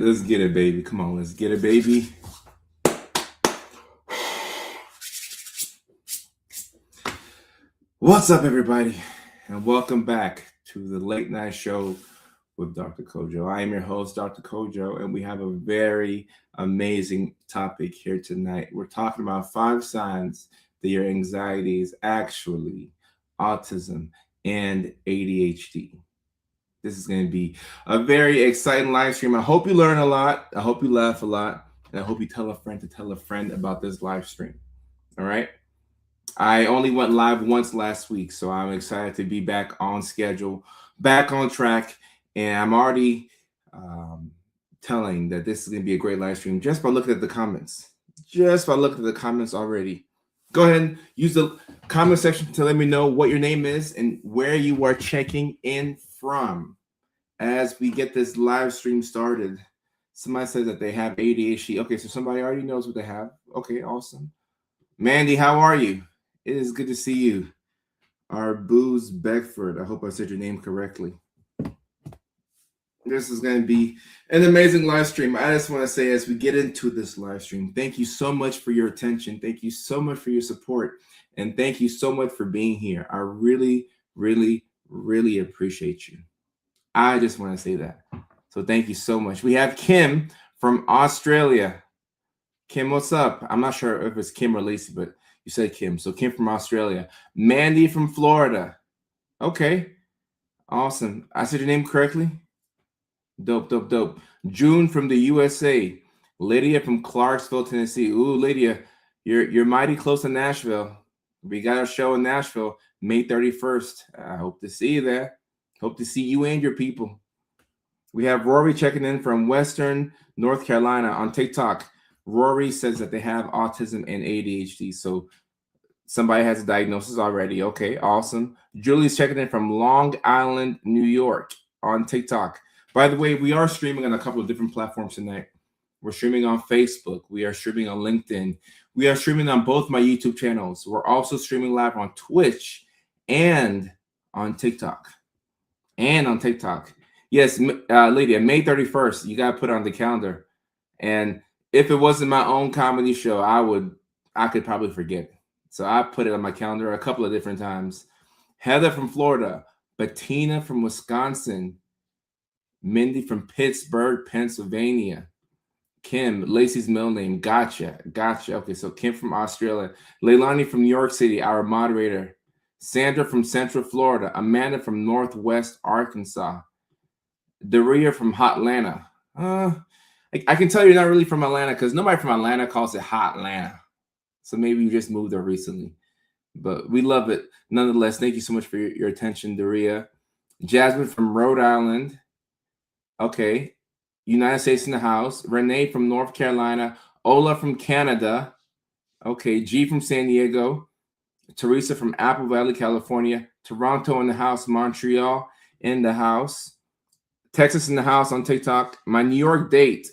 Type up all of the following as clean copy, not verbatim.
Let's get it, baby. Come on, let's get it, baby. What's up, everybody? And welcome back to the late night show with Dr. Kojo. I am your host, Dr. Kojo, and we have a very amazing topic here tonight. We're talking about 5 signs that your anxiety is actually autism and ADHD. This is going to be a very exciting live stream. I hope you learn a lot. I hope you laugh a lot. And I hope you tell a friend to tell a friend about this live stream. All right. I only went live once last week, so I'm excited to be back on schedule, back on track. And I'm already telling that this is going to be a great live stream just by looking at the comments. Just by looking at the comments already. Go ahead and use the comment section to let me know what your name is and where you are checking in from as we get this live stream started. Somebody says that they have ADHD. Okay, so somebody already knows what they have. Okay, awesome. Mandy, how are you? It is good to see you. Arbuz Beckford. I hope I said your name correctly. This is going to be an amazing live stream. I just want to say, as we get into this live stream, thank you so much for your attention. Thank you so much for your support. And thank you so much for being here. I really, really, really appreciate you. I just want to say that. So thank you so much. We have Kim from Australia. Kim, what's up? I'm not sure if it's Kim or Lacey, but you said Kim. So Kim from Australia. Mandy from Florida. Okay. Awesome. I said your name correctly? Dope, dope, dope. June from the USA. Lydia from Clarksville, Tennessee. Ooh, Lydia, you're mighty close to Nashville. We got a show in Nashville, May 31st. I hope to see you there. Hope to see you and your people. We have Rory checking in from Western North Carolina on TikTok. Rory says that they have autism and ADHD. So somebody has a diagnosis already. Okay, awesome. Julie's checking in from Long Island, New York on TikTok. By the way, we are streaming on a couple of different platforms tonight. We're streaming on Facebook. We are streaming on LinkedIn. We are streaming on both my YouTube channels. We're also streaming live on Twitch and on TikTok. Yes, Lydia, May 31st, you got to put it on the calendar. And if it wasn't my own comedy show, I could probably forget it. So I put it on my calendar a couple of different times. Heather from Florida, Bettina from Wisconsin, Mindy from Pittsburgh, Pennsylvania, Kim, Lacey's middle name, gotcha. Okay, so Kim from Australia, Leilani from New York City, our moderator, Sandra from Central Florida, Amanda from Northwest Arkansas, Daria from Hotlanta. I can tell you're not really from Atlanta because nobody from Atlanta calls it Hotlanta. So maybe you just moved there recently. But we love it. Nonetheless, thank you so much for your attention, Daria. Jasmine from Rhode Island. Okay. United States in the house. Renee from North Carolina. Ola from Canada. Okay. G from San Diego. Teresa from Apple Valley, California. Toronto in the house. Montreal in the house. Texas in the house on TikTok. My New York date,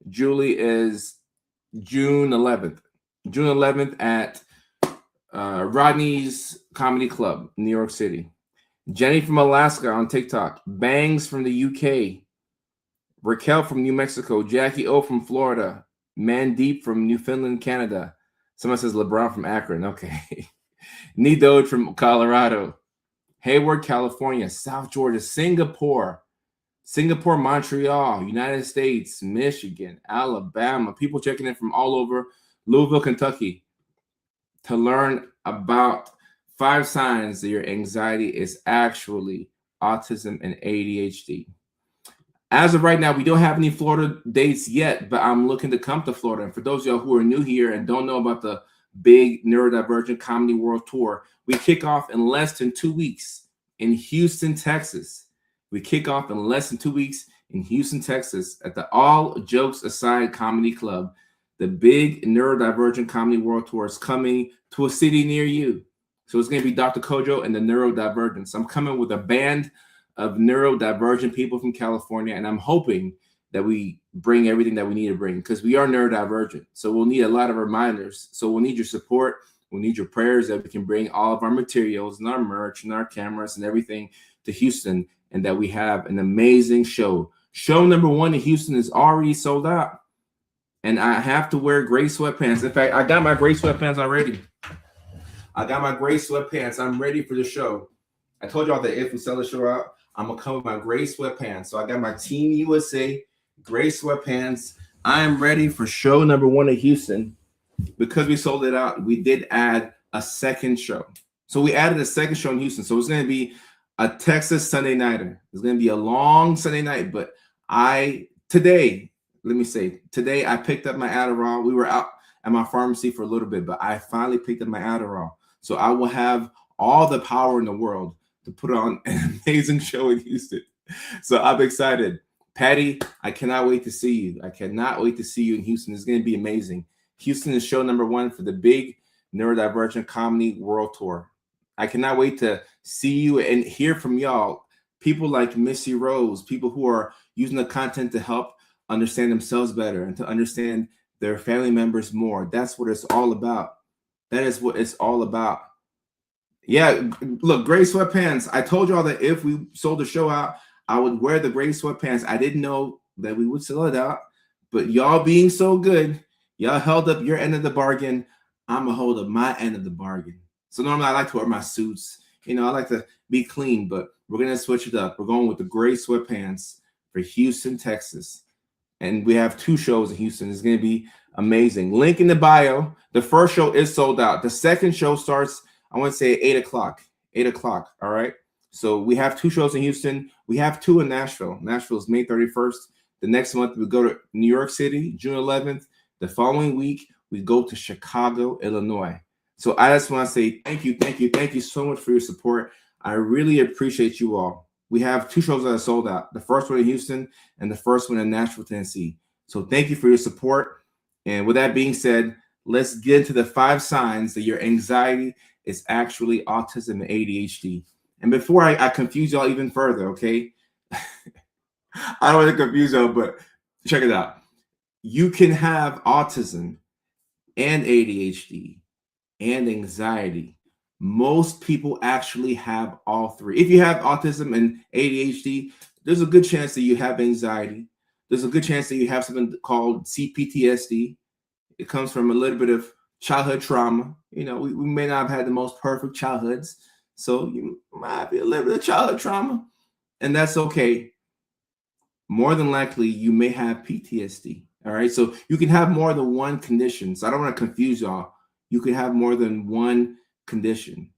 Julie, is June 11th. June 11th at Rodney's Comedy Club, New York City. Jenny from Alaska on TikTok. Bangs from the UK. Raquel from New Mexico. Jackie O from Florida. Mandeep from Newfoundland, Canada. Someone says LeBron from Akron. Okay. Nidode from Colorado. Hayward, California. South Georgia. Singapore, Montreal, United States, Michigan, Alabama. People checking in from all over. Louisville, Kentucky, to learn about 5 signs that your anxiety is actually autism and ADHD. As of right now, we don't have any Florida dates yet, but I'm looking to come to Florida. And for those of y'all who are new here and don't know about the big Neurodivergent Comedy World Tour, we kick off in less than 2 weeks in Houston, Texas. We kick off in less than 2 weeks in Houston, Texas at the All Jokes Aside Comedy Club. The big Neurodivergent Comedy World Tour is coming to a city near you. So it's going to be Dr. Kojo and the Neurodivergents. I'm coming with a band of neurodivergent people from California, and I'm hoping that we bring everything that we need to bring because we are neurodivergent. So we'll need a lot of reminders. So we'll need your support. We'll need your prayers that we can bring all of our materials and our merch and our cameras and everything to Houston, and that we have an amazing show Show number 1 in Houston is already sold out. And I have to wear gray sweatpants. In fact, I got my gray sweatpants already. I got my gray sweatpants. I'm ready for the show. I told y'all that if we sell the show out, I'm going to come with my gray sweatpants. So I got my Team USA gray sweatpants. I am ready for show number 1 in Houston. Because we sold it out, we did add a second show. So we added a second show in Houston. So it's going to be a Texas Sunday nighter. It's going to be a long Sunday night. But today I picked up my Adderall. We were out at my pharmacy for a little bit, but I finally picked up my Adderall. So I will have all the power in the world to put on an amazing show in Houston. So I'm excited. Patty, I cannot wait to see you. I cannot wait to see you in Houston. It's going to be amazing. Houston is show number 1 for the big Neurodivergent Comedy World Tour. I cannot wait to see you and hear from y'all. People like Missy Rose, people who are using the content to help understand themselves better and to understand their family members more. That's what it's all about. That is what it's all about. Yeah, look, gray sweatpants. I told y'all that if we sold the show out, I would wear the gray sweatpants. I didn't know that we would sell it out, but y'all being so good, y'all held up your end of the bargain. I'm gonna hold up my end of the bargain. So normally I like to wear my suits. I like to be clean, but we're gonna switch it up. We're going with the gray sweatpants for Houston, Texas. And we have 2 shows in Houston. It's going to be amazing. Link in the bio. The first show is sold out. The second show starts, I want to say, 8 o'clock. 8 o'clock. All right. So we have 2 shows in Houston. We have 2 in Nashville. Nashville is May 31st. The next month, we go to New York City, June 11th. The following week, we go to Chicago, Illinois. So I just want to say thank you so much for your support. I really appreciate you all. We have 2 shows that are sold out. The first one in Houston and the first one in Nashville, Tennessee. So thank you for your support. And with that being said, let's get into the 5 signs that your anxiety is actually autism and ADHD. And before I confuse y'all even further, okay? I don't want to confuse y'all, but check it out. You can have autism and ADHD and anxiety. Most people actually have all 3. If you have autism and ADHD, there's a good chance that you have anxiety. There's a good chance that you have something called CPTSD. It comes from a little bit of childhood trauma. We may not have had the most perfect childhoods, so you might be a little bit of childhood trauma, and that's okay. More than likely, you may have PTSD. All right, so you can have more than one condition. So I don't want to confuse y'all. You can have more than one condition.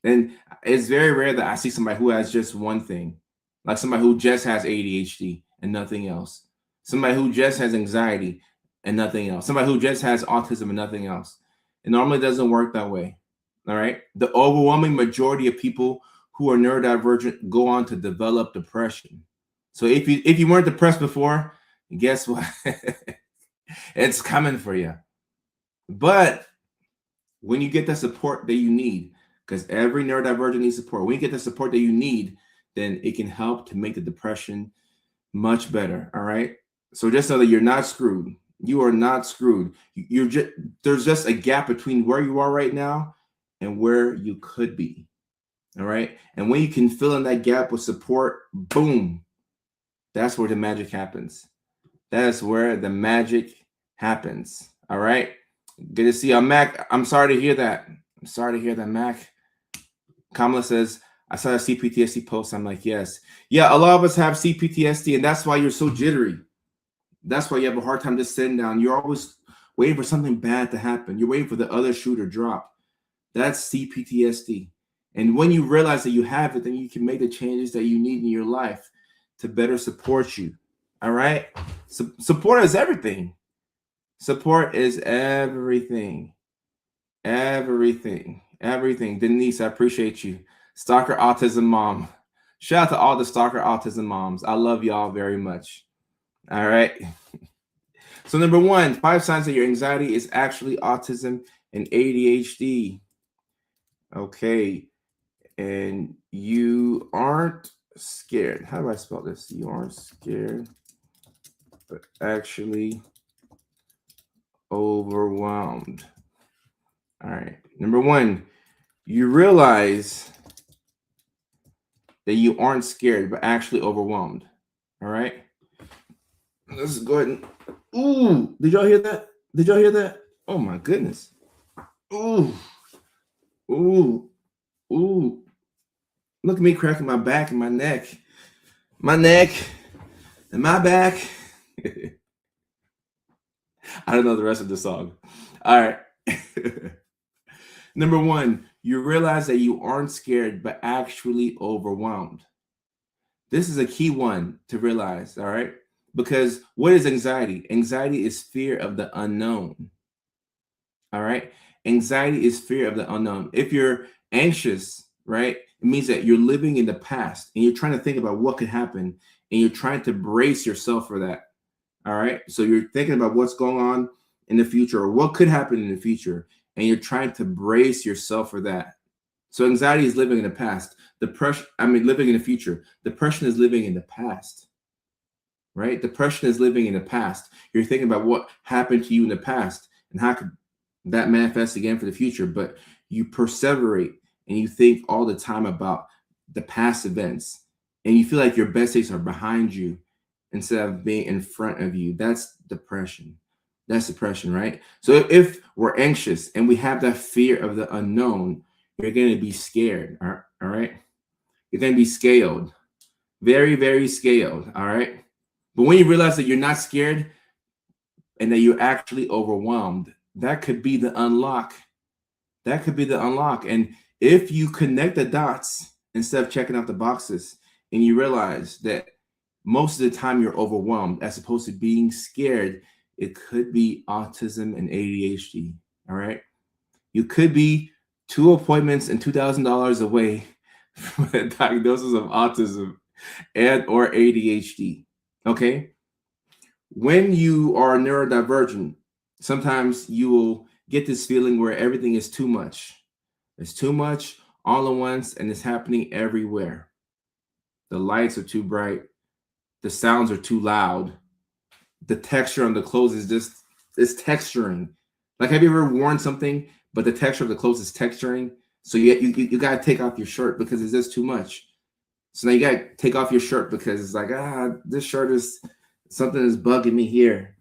And it's very rare that I see somebody who has just one thing, like somebody who just has ADHD and nothing else, somebody who just has anxiety and nothing else, somebody who just has autism and nothing else. It normally doesn't work that way. All right. The overwhelming majority of people who are neurodivergent go on to develop depression. So if you weren't depressed before, guess what? It's coming for you. But when you get the support that you need, because every neurodivergent needs support, when you get the support that you need, then it can help to make the depression much better. All right. So just know that you're not screwed. You are not screwed. There's just a gap between where you are right now and where you could be. All right. And when you can fill in that gap with support, boom, that's where the magic happens. That is where the magic happens. All right. Good to see you, Mac. I'm sorry to hear that. I'm sorry to hear that, Mac. Kamala says, I saw a CPTSD post. I'm like, yes. Yeah, a lot of us have CPTSD, and that's why you're so jittery. That's why you have a hard time just sitting down. You're always waiting for something bad to happen. You're waiting for the other shoe to drop. That's CPTSD. And when you realize that you have it, then you can make the changes that you need in your life to better support you. All right? Support is everything. Support is everything. Everything. Denise, I appreciate you. Stalker Autism Mom. Shout out to all the Stalker Autism Moms. I love y'all very much. All right. So number 1, 5 signs that your anxiety is actually autism and ADHD. Okay. And you aren't scared. How do I spell this? You aren't scared, but actually overwhelmed. All right. Number 1, you realize that you aren't scared, but actually overwhelmed. All right. Let's go ahead and. Ooh, did y'all hear that? Did y'all hear that? Oh my goodness. Ooh, ooh, ooh. Look at me cracking my back and my neck. My neck and my back. I don't know the rest of the song. All right. Number one, you realize that you aren't scared, but actually overwhelmed. This is a key one to realize, all right? Because what is anxiety? Anxiety is fear of the unknown, all right? Anxiety is fear of the unknown. If you're anxious, right, it means that you're living in the past and you're trying to think about what could happen and you're trying to brace yourself for that, all right? So you're thinking about what's going on in the future or what could happen in the future and you're trying to brace yourself for that. So anxiety is living in the past. Living in the future. Depression is living in the past, right? Depression is living in the past. You're thinking about what happened to you in the past and how could that manifest again for the future. But you perseverate and you think all the time about the past events and you feel like your best days are behind you instead of being in front of you. That's depression. That's depression, right? So if we're anxious and we have that fear of the unknown, you're going to be scared. All right. You're going to be scaled, very, very scaled. All right. But when you realize that you're not scared and that you're actually overwhelmed, that could be the unlock. That could be the unlock. And if you connect the dots instead of checking out the boxes and you realize that most of the time you're overwhelmed as opposed to being scared, it could be autism and ADHD. All right. You could be 2 appointments and $2,000 away from a diagnosis of autism and or ADHD. Okay. When you are neurodivergent, sometimes you will get this feeling where everything is too much. It's too much all at once and it's happening everywhere. The lights are too bright. The sounds are too loud. The texture on the clothes is texturing. Like, have you ever worn something, but the texture of the clothes is texturing? So you got to take off your shirt because it's just too much. So now you got to take off your shirt because it's like, this shirt is something is bugging me here.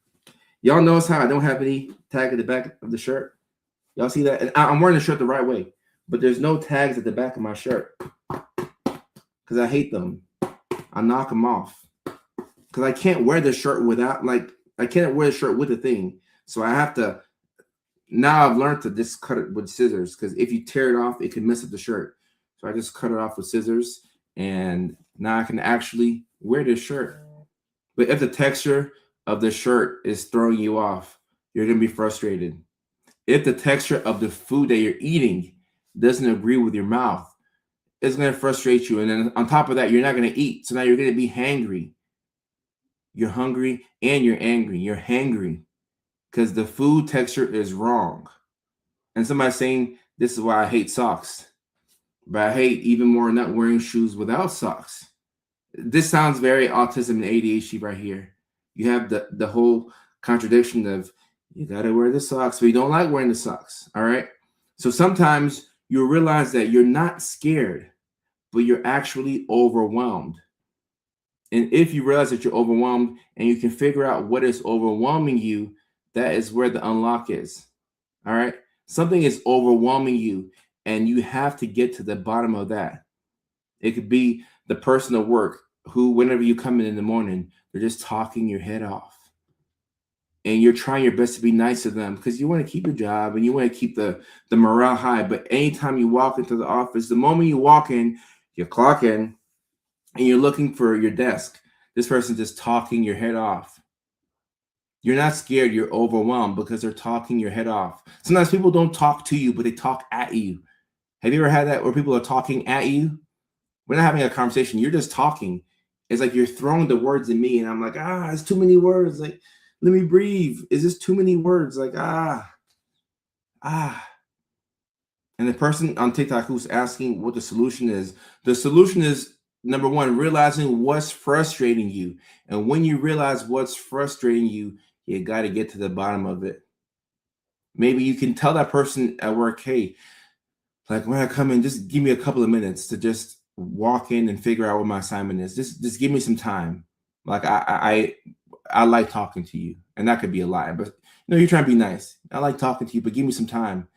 Y'all notice how I don't have any tag at the back of the shirt? Y'all see that? And I'm wearing the shirt the right way, but there's no tags at the back of my shirt because I hate them. I knock them off because I can't wear the shirt without, I can't wear the shirt with a thing. So I have to, now I've learned to just cut it with scissors because if you tear it off, it can mess up the shirt. So I just cut it off with scissors and now I can actually wear this shirt. But if the texture of the shirt is throwing you off, you're going to be frustrated. If the texture of the food that you're eating doesn't agree with your mouth, it's going to frustrate you. And then on top of that, you're not going to eat. So now you're going to be hangry. You're hungry and you're angry. You're hangry because the food texture is wrong. And somebody's saying, this is why I hate socks. But I hate even more not wearing shoes without socks. This sounds very autism and ADHD right here. You have the whole contradiction of you got to wear the socks, but you don't like wearing the socks. All right. So sometimes you realize that you're not scared, but you're actually overwhelmed. And if you realize that you're overwhelmed and you can figure out what is overwhelming you, that is where the unlock is. All right. Something is overwhelming you, and you have to get to the bottom of that. It could be the person at work who, whenever you come in the morning, they're just talking your head off. And you're trying your best to be nice to them because you want to keep your job and you want to keep the morale high. But anytime you walk into the office, the moment you walk in, you clock in, and you're looking for your desk, this person's just talking your head off. You're not scared, you're overwhelmed because they're talking your head off. Sometimes people don't talk to you, but they talk at you. Have you ever had that where people are talking at you? We're not having a conversation. You're just talking. It's like you're throwing the words at me, and I'm like, it's too many words. Like, let me breathe. Is this too many words? Like, And the person on TikTok who's asking what the solution is, the solution is, number one, realizing what's frustrating you. And when you realize what's frustrating you, you got to get to the bottom of it. Maybe you can tell that person at work, hey, like when I come in, just give me a couple of minutes to just walk in and figure out what my assignment is. Just give me some time. Like I like talking to you. And that could be a lie, but you're trying to be nice. I like talking to you, but give me some time.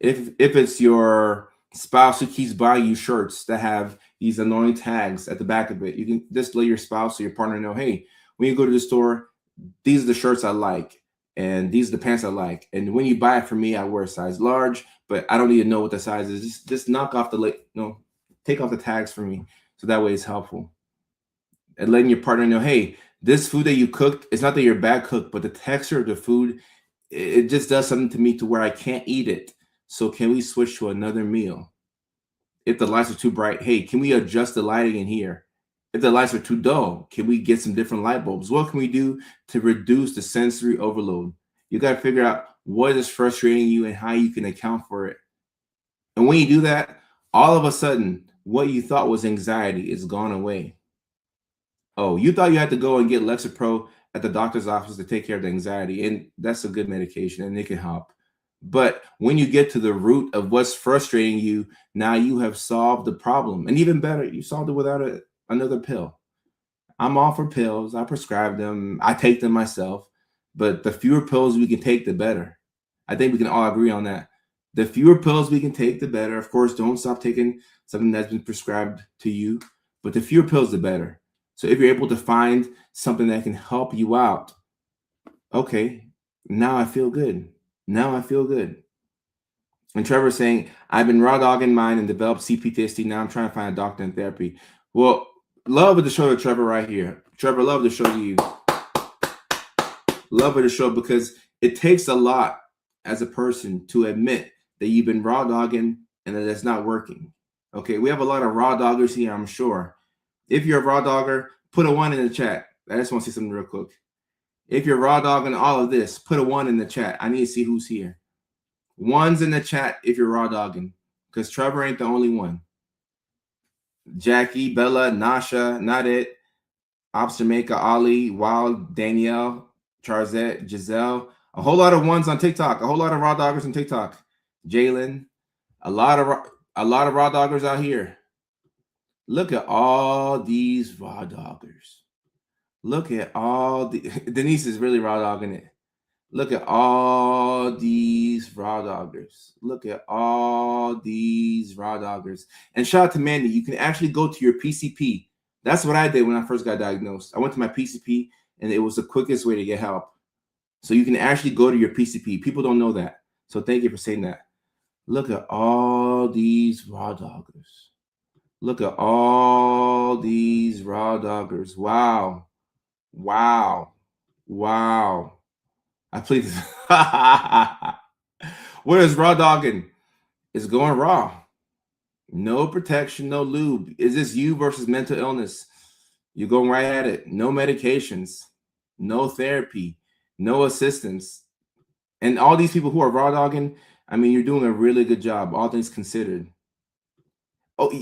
If it's your spouse who keeps buying you shirts that have these annoying tags at the back of it, you can just let your spouse or your partner know, hey, when you go to the store, these are the shirts I like, and these are the pants I like. And when you buy it for me, I wear a size large, but I don't need to know what the size is. Just knock off take off the tags for me. So that way it's helpful. And letting your partner know, hey, this food that you cooked, it's not that you're a bad cook, but the texture of the food, it just does something to me to where I can't eat it. So can we switch to another meal? If the lights are too bright, hey, can we adjust the lighting in here? If the lights are too dull, can we get some different light bulbs? What can we do to reduce the sensory overload? You got to figure out what is frustrating you and how you can account for it. And when you do that, all of a sudden, what you thought was anxiety is gone away. Oh, you thought you had to go and get Lexapro at the doctor's office to take care of the anxiety, and that's a good medication and it can help. But when you get to the root of what's frustrating you, now you have solved the problem. And even better, you solved it without another pill. I'm all for pills. I prescribe them. I take them myself. But the fewer pills we can take, the better. I think we can all agree on that. The fewer pills we can take, the better. Of course, don't stop taking something that's been prescribed to you. But the fewer pills, the better. So if you're able to find something that can help you out, okay, now I feel good. Now I feel good. And Trevor's saying, I've been raw dogging mine and developed CPTSD. Now I'm trying to find a doctor in therapy. Well, love of the show to Trevor right here. Trevor, love the show to you. Love of the show, because it takes a lot as a person to admit that you've been raw dogging and that it's not working. Okay, we have a lot of raw doggers here, I'm sure. If you're a raw dogger, put a 1 in the chat. I just want to see something real quick. If you're raw dogging all of this, put a 1 in the chat. I need to see who's here. 1s in the chat if you're raw dogging, because Trevor ain't the only one. Jackie, Bella, Nasha, Not It, Ops Jamaica, Ali, Wild, Danielle, Charzette, Giselle. A whole lot of 1s on TikTok. A whole lot of raw doggers on TikTok. Jalen, a lot of raw doggers out here. Look at all these raw doggers. Look at all the Denise is really raw dogging it. Look at all these raw doggers. Look at all these raw doggers. And shout out to Mandy. You can actually go to your PCP. That's what I did when I first got diagnosed. I went to my PCP, and it was the quickest way to get help. So you can actually go to your PCP. People don't know that. So thank you for saying that. Look at all these raw doggers. Look at all these raw doggers. Wow. Wow. Wow. I plead this. What is raw dogging? It's going raw. No protection, no lube. Is this you versus mental illness? You're going right at it. No medications, no therapy, no assistance. And all these people who are raw dogging, I mean, you're doing a really good job, all things considered. Oh,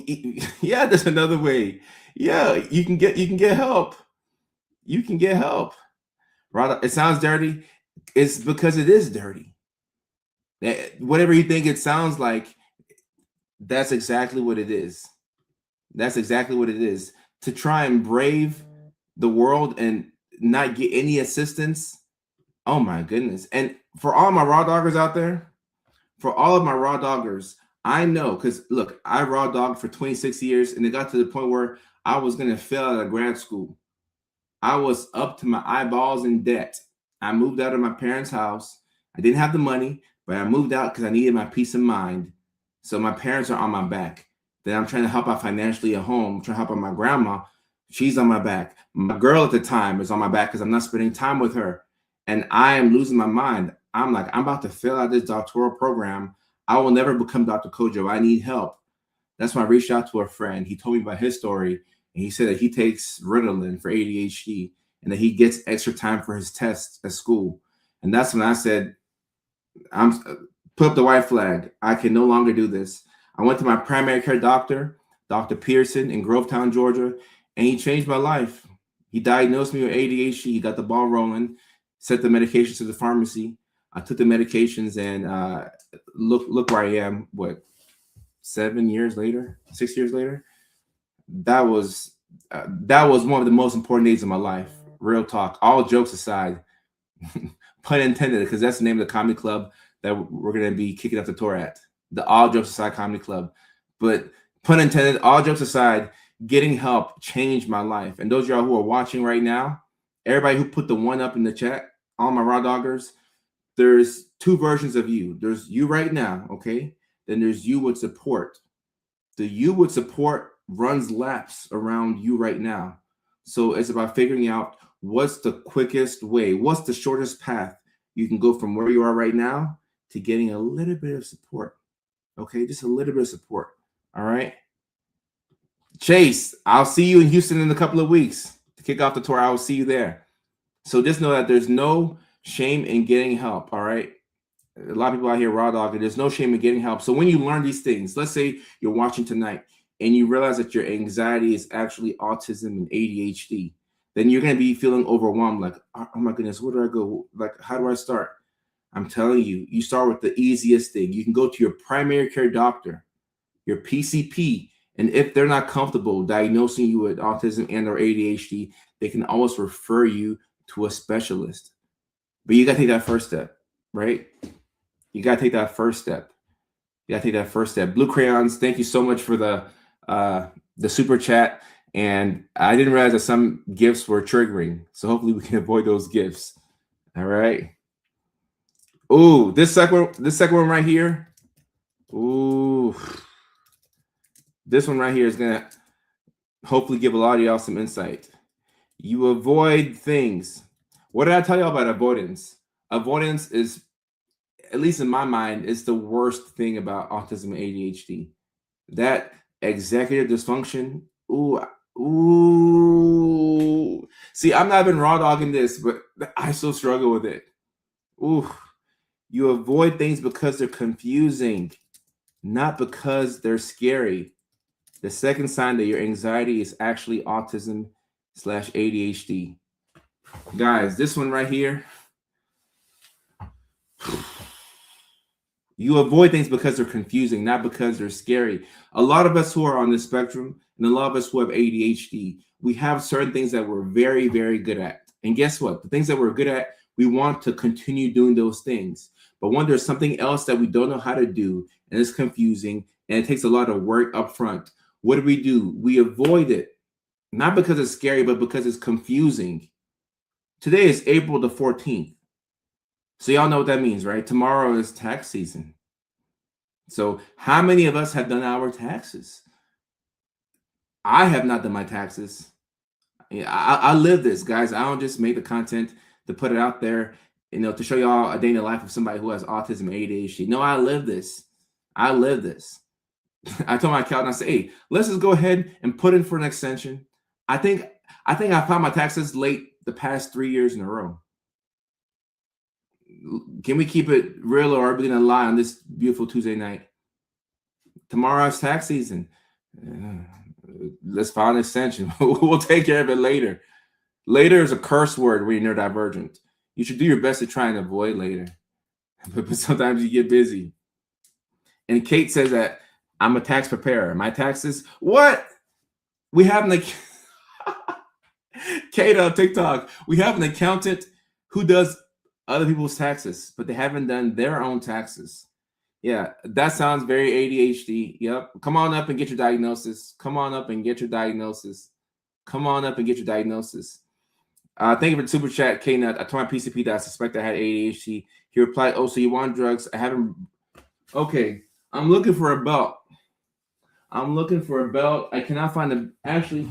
yeah, there's another way. Yeah, you can get help. You can get help. It sounds dirty. It's because it is dirty. Whatever you think it sounds like, that's exactly what it is. That's exactly what it is. To try and brave the world and not get any assistance. Oh my goodness. And for all my raw doggers out there, for all of my raw doggers, I know, because look, I raw dogged for 26 years, and it got to the point where I was going to fail out of grad school. I was up to my eyeballs in debt. I moved out of my parents' house. I didn't have the money, but I moved out because I needed my peace of mind. So my parents are on my back. Then I'm trying to help out financially at home. I'm trying to help out my grandma. She's on my back. My girl at the time is on my back because I'm not spending time with her. And I am losing my mind. I'm like, I'm about to fill out this doctoral program. I will never become Dr. Kojo. I need help. That's when I reached out to a friend. He told me about his story. And he said that he takes Ritalin for ADHD and that he gets extra time for his tests at school. And that's when I said, I'm put up the white flag. I can no longer do this. I went to my primary care doctor, Dr. Pearson in Grovetown, Georgia, and he changed my life. He diagnosed me with ADHD. He got the ball rolling, sent the medications to the pharmacy. I took the medications, and look where I am. What, 7 years later, 6 years later? That was one of the most important days of my life. Real talk. All jokes aside, pun intended, because that's the name of the comedy club that we're going to be kicking up the tour at. The All Jokes Aside Comedy Club. But pun intended, all jokes aside, getting help changed my life. And those of y'all who are watching right now, everybody who put the one up in the chat, all my raw doggers, there's two versions of you. There's you right now, okay? Then there's you with support. The you with support runs laps around you right now. So it's about figuring out what's the quickest way, what's the shortest path you can go from where you are right now to getting a little bit of support. Okay, just a little bit of support. All right. Chase, I'll see you in Houston in a couple of weeks to kick off the tour. I will see you there. So just know that there's no shame in getting help. All right. A lot of people out here raw dogging. There's no shame in getting help. So when you learn these things, let's say you're watching tonight and you realize that your anxiety is actually autism and ADHD, then you're going to be feeling overwhelmed. Like, oh my goodness, where do I go? Like, how do I start? I'm telling you, you start with the easiest thing. You can go to your primary care doctor, your PCP, and if they're not comfortable diagnosing you with autism and or ADHD, they can always refer you to a specialist. But you got to take that first step, right? You got to take that first step. You got to take that first step. Blue Crayons, thank you so much for the super chat. And I didn't realize that some gifts were triggering. So hopefully we can avoid those gifts. All right. Ooh, this second one right here. Ooh. This one right here is going to hopefully give a lot of y'all some insight. You avoid things. What did I tell y'all about avoidance? Avoidance is, at least in my mind, is the worst thing about autism and ADHD. That executive dysfunction. Ooh. See, I'm not even raw dogging this, but I still struggle with it. Ooh. You avoid things because they're confusing, not because they're scary. The second sign that your anxiety is actually autism/ADHD. Guys, this one right here. You avoid things because they're confusing, not because they're scary. A lot of us who are on the spectrum and a lot of us who have ADHD, we have certain things that we're very, very good at. And guess what? The things that we're good at, we want to continue doing those things. But when there's something else that we don't know how to do and it's confusing and it takes a lot of work up front, what do? We avoid it. Not because it's scary, but because it's confusing. Today is April the 14th. So y'all know what that means, right? Tomorrow is tax season. So how many of us have done our taxes? I have not done my taxes. I live this, guys. I don't just make the content to put it out there, to show y'all a day in the life of somebody who has autism and ADHD. No, I live this. I live this. I told my accountant, I said, hey, let's just go ahead and put in for an extension. I think I filed my taxes late the past 3 years in a row. Can we keep it real, or are we going to lie on this beautiful Tuesday night? Tomorrow's tax season. Let's file an extension. We'll take care of it later. Later is a curse word when you're neurodivergent. You should do your best to try and avoid later. But sometimes you get busy. And Kate says that I'm a tax preparer. My taxes, what? We have an Kate on TikTok. We have an accountant who does other people's taxes, but they haven't done their own taxes. Yeah, that sounds very ADHD. Yep. Come on up and get your diagnosis. Come on up and get your diagnosis. Come on up and get your diagnosis. Thank you for the super chat, K-Nut. I told my PCP that I suspect I had ADHD. He replied, oh, so you want drugs? I haven't. Okay. I'm looking for a belt. I cannot find the, actually.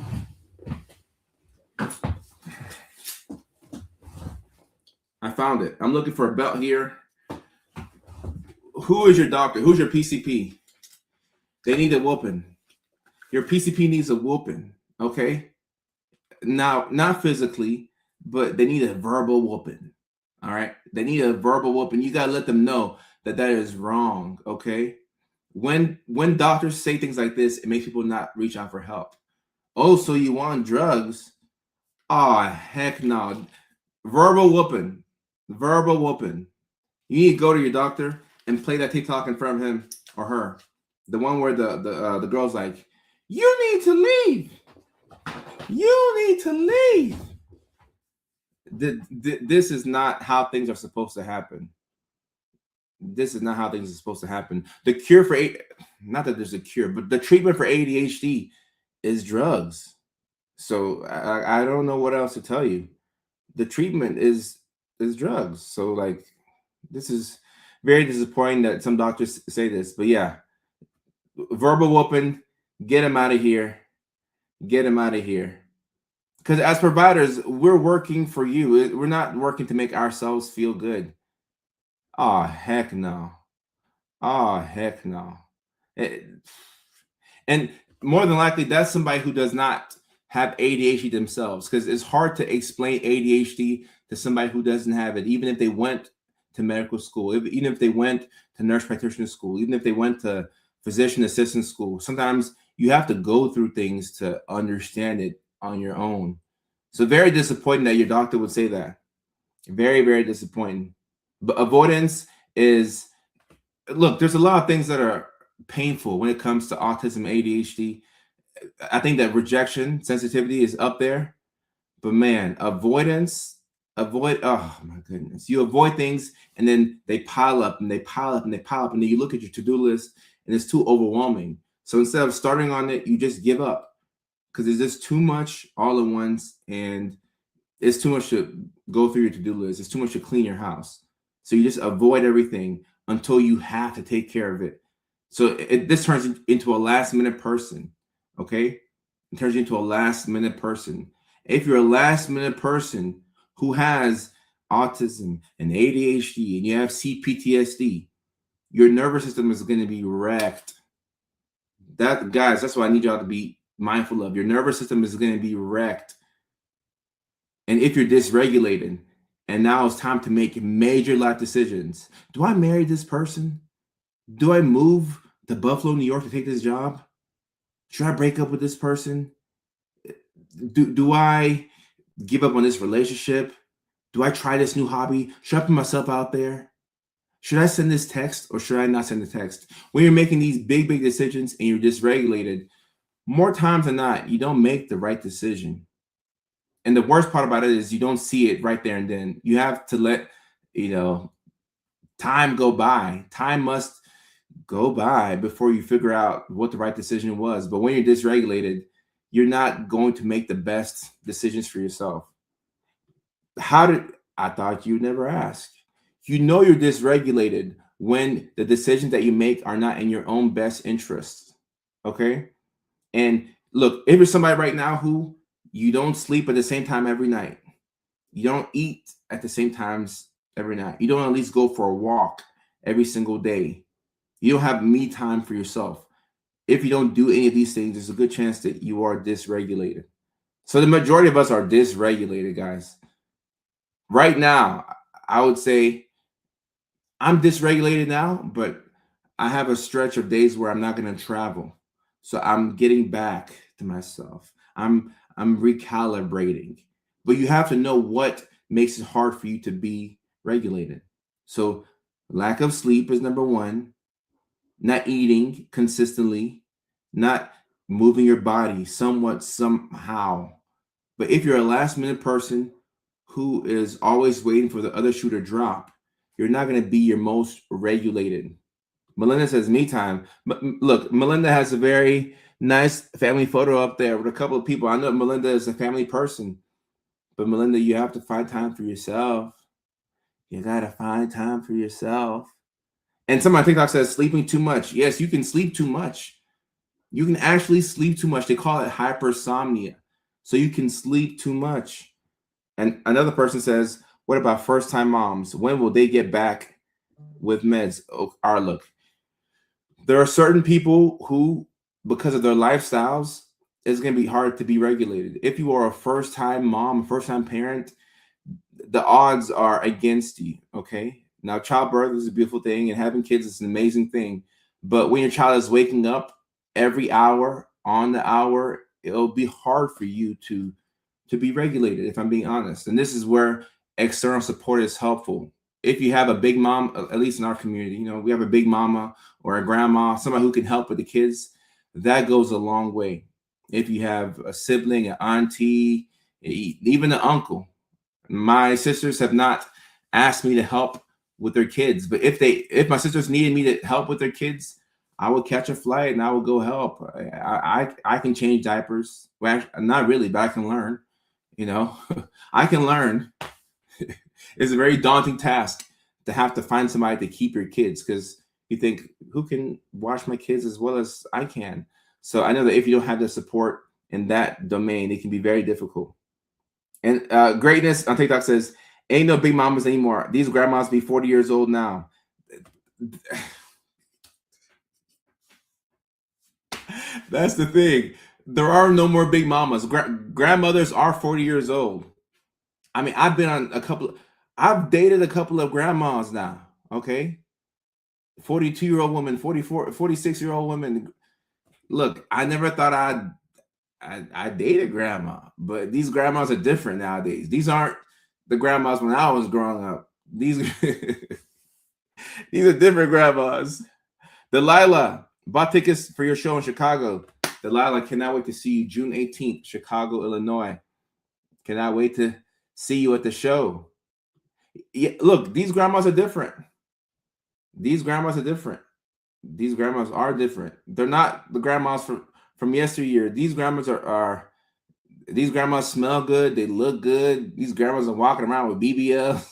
I found it. I'm looking for a belt here. Who is your doctor? Who's your PCP? They need a whooping. Your PCP needs a whooping, okay? Now, not physically, but they need a verbal whooping, all right? They need a verbal whooping. You got to let them know that is wrong, okay? When doctors say things like this, it makes people not reach out for help. Oh, so you want drugs? Oh, heck no. Verbal whooping. Verbal whooping. You need to go to your doctor and play that TikTok in front of him or her. The one where the girl's like, you need to leave. You need to leave. This is not how things are supposed to happen. This is not how things are supposed to happen. The cure for not that there's a cure, but the treatment for ADHD is drugs. So I don't know what else to tell you. The treatment is drugs. So like this is very disappointing that some doctors say this, but yeah, verbal whooping, get him out of here, get him out of here. Because as providers, we're working for you. We're not working to make ourselves feel good. Oh heck no. Oh heck no. It- and more than likely, that's somebody who does not have ADHD themselves, because it's hard to explain ADHD to somebody who doesn't have it, even if they went to medical school, even if they went to nurse practitioner school, even if they went to physician assistant school. Sometimes you have to go through things to understand it on your own. So very disappointing that your doctor would say that. Very, very disappointing. But avoidance is, look, there's a lot of things that are painful when it comes to autism, ADHD. I think that rejection sensitivity is up there, but man, oh my goodness, you avoid things and then they pile up and they pile up and they pile up, and then you look at your to-do list and it's too overwhelming. So instead of starting on it, you just give up because it's just too much all at once, and it's too much to go through your to-do list. It's too much to clean your house. So you just avoid everything until you have to take care of it. So this turns into a last minute person. Okay. It turns you into a last minute person. If you're a last minute person who has autism and ADHD and you have CPTSD, your nervous system is going to be wrecked. That, guys, that's what I need y'all to be mindful of. Your nervous system is going to be wrecked. And if you're dysregulated, and now it's time to make major life decisions. Do I marry this person? Do I move to Buffalo, New York to take this job? Should I break up with this person? Do I give up on this relationship? Do I try this new hobby? Should I put myself out there? Should I send this text or should I not send the text? When you're making these big, big decisions and you're dysregulated, more times than not, you don't make the right decision. And the worst part about it is you don't see it right there and then. You have to let, time go by. Time must go by before you figure out what the right decision was. But when you're dysregulated, you're not going to make the best decisions for yourself. I thought you'd never ask. You know you're dysregulated when the decisions that you make are not in your own best interests. Okay? And look, if you're somebody right now who you don't sleep at the same time every night, you don't eat at the same times every night, you don't at least go for a walk every single day, you don't have me time for yourself. If you don't do any of these things, there's a good chance that you are dysregulated. So the majority of us are dysregulated, guys. Right now, I would say I'm dysregulated now, but I have a stretch of days where I'm not going to travel. So I'm getting back to myself. I'm recalibrating. But you have to know what makes it hard for you to be regulated. So lack of sleep is number one. Not eating consistently, not moving your body somewhat, somehow. But if you're a last minute person who is always waiting for the other shoe to drop, you're not going to be your most regulated. Melinda says me time. But look, Melinda has a very nice family photo up there with a couple of people. I know Melinda is a family person, but Melinda, you have to find time for yourself. You got to find time for yourself. And somebody on TikTok says sleeping too much. Yes, you can sleep too much. You can actually sleep too much. They call it hypersomnia. So you can sleep too much. And another person says, what about first-time moms? When will they get back with meds? Look, there are certain people who, because of their lifestyles, it's going to be hard to be regulated. If you are a first-time mom, first-time parent, the odds are against you, okay? Now, childbirth is a beautiful thing, and having kids is an amazing thing. But when your child is waking up every hour, on the hour, it'll be hard for you to be regulated, if I'm being honest. And this is where external support is helpful. If you have a big mom, at least in our community, we have a big mama or a grandma, somebody who can help with the kids, that goes a long way. If you have a sibling, an auntie, even an uncle, My sisters have not asked me to help with their kids, but if my sisters needed me to help with their kids, I would catch a flight and I would go help. I can change diapers. Well, not really, but I can learn. You know, I can learn. It's a very daunting task to have to find somebody to keep your kids, because you think, who can wash my kids as well as I can? So I know that if you don't have the support in that domain, it can be very difficult. And Greatness on TikTok says, ain't no big mamas anymore. These grandmas be 40 years old now. That's the thing. There are no more big mamas. Grandmothers are 40 years old. I mean, I've dated a couple of grandmas now. Okay. 42-year-old woman, 44, 46-year-old woman. Look, I never thought I dated grandma, but these grandmas are different nowadays. These aren't the grandmas when I was growing up. These these are different grandmas. Delilah, bought tickets for your show in Chicago. Delilah, cannot wait to see you June 18th, Chicago, Illinois. Cannot wait to see you at the show. Yeah, look, these grandmas are different. These grandmas are different. These grandmas are different. They're not the grandmas from yesteryear. These grandmas are these grandmas smell good. They look good. These grandmas are walking around with BBL.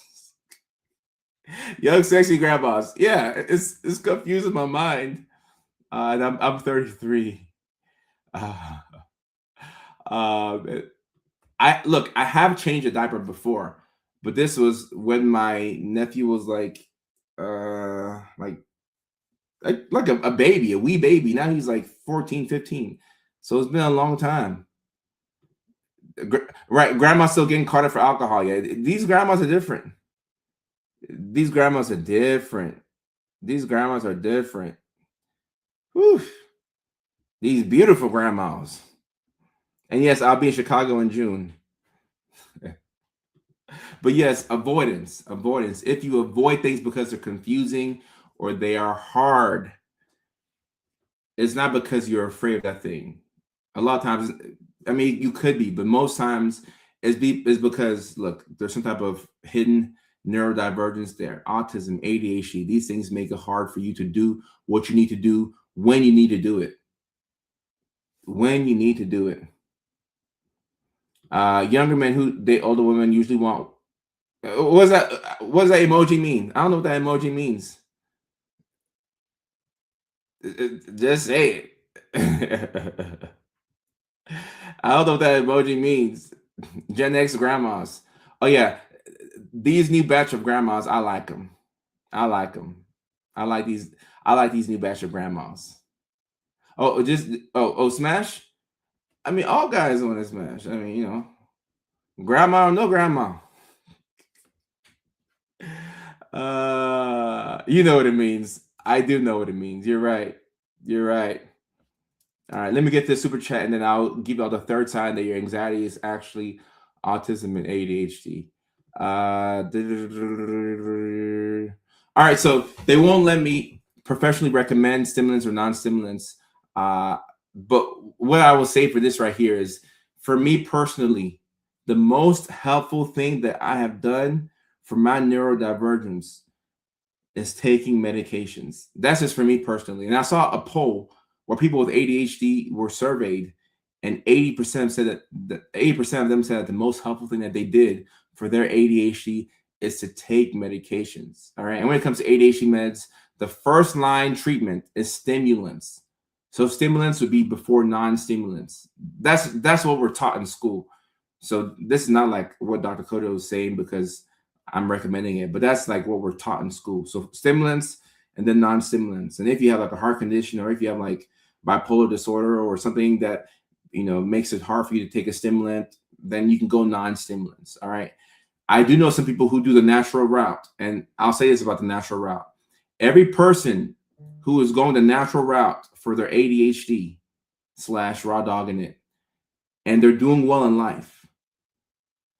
Young, sexy grandmas. Yeah, it's confusing my mind. And I'm 33. Uh, I have changed a diaper before, but this was when my nephew was like a baby, a wee baby. Now he's like 14, 15. So it's been a long time. Right, grandma's still getting carded for alcohol. Yeah, these grandmas are different. These grandmas are different. These grandmas are different. Whew. These beautiful grandmas. And yes, I'll be in Chicago in June. But yes, avoidance. If you avoid things because they're confusing or they are hard, it's not because you're afraid of that thing. A lot of times, I mean, you could be, but most times it's because, look, there's some type of hidden neurodivergence there, autism, ADHD. These things make it hard for you to do what you need to do when you need to do it. When you need to do it. Younger men who date older women usually want. What does that emoji mean? I don't know what that emoji means. Just say it. I don't know what that emoji means. Gen X grandmas. Oh yeah, these new batch of grandmas. I like them. I like them. I like these. I like these new batch of grandmas. Smash. I mean, all guys want to smash. I mean, grandma or no grandma. You know what it means. I do know what it means. You're right. You're right. All right, let me get this super chat, and then I'll give you all the third sign that your anxiety is actually autism and ADHD. All right, so they won't let me professionally recommend stimulants or non-stimulants. But what I will say for this right here is, for me personally, the most helpful thing that I have done for my neurodivergence is taking medications. That's just for me personally. And I saw a poll where people with ADHD were surveyed, and 80% said that 80% of them said that the most helpful thing that they did for their ADHD is to take medications. All right. And when it comes to ADHD meds, the first line treatment is stimulants. So stimulants would be before non-stimulants. That's what we're taught in school. So this is not like what Dr. Kodo is saying because I'm recommending it, but that's like what we're taught in school. So stimulants and then non-stimulants. And if you have like a heart condition, or if you have like bipolar disorder or something that makes it hard for you to take a stimulant, then you can go non-stimulants. All right. I do know some people who do the natural route, and I'll say this about the natural route. Every person who is going the natural route for their ADHD / raw dogging it, and they're doing well in life,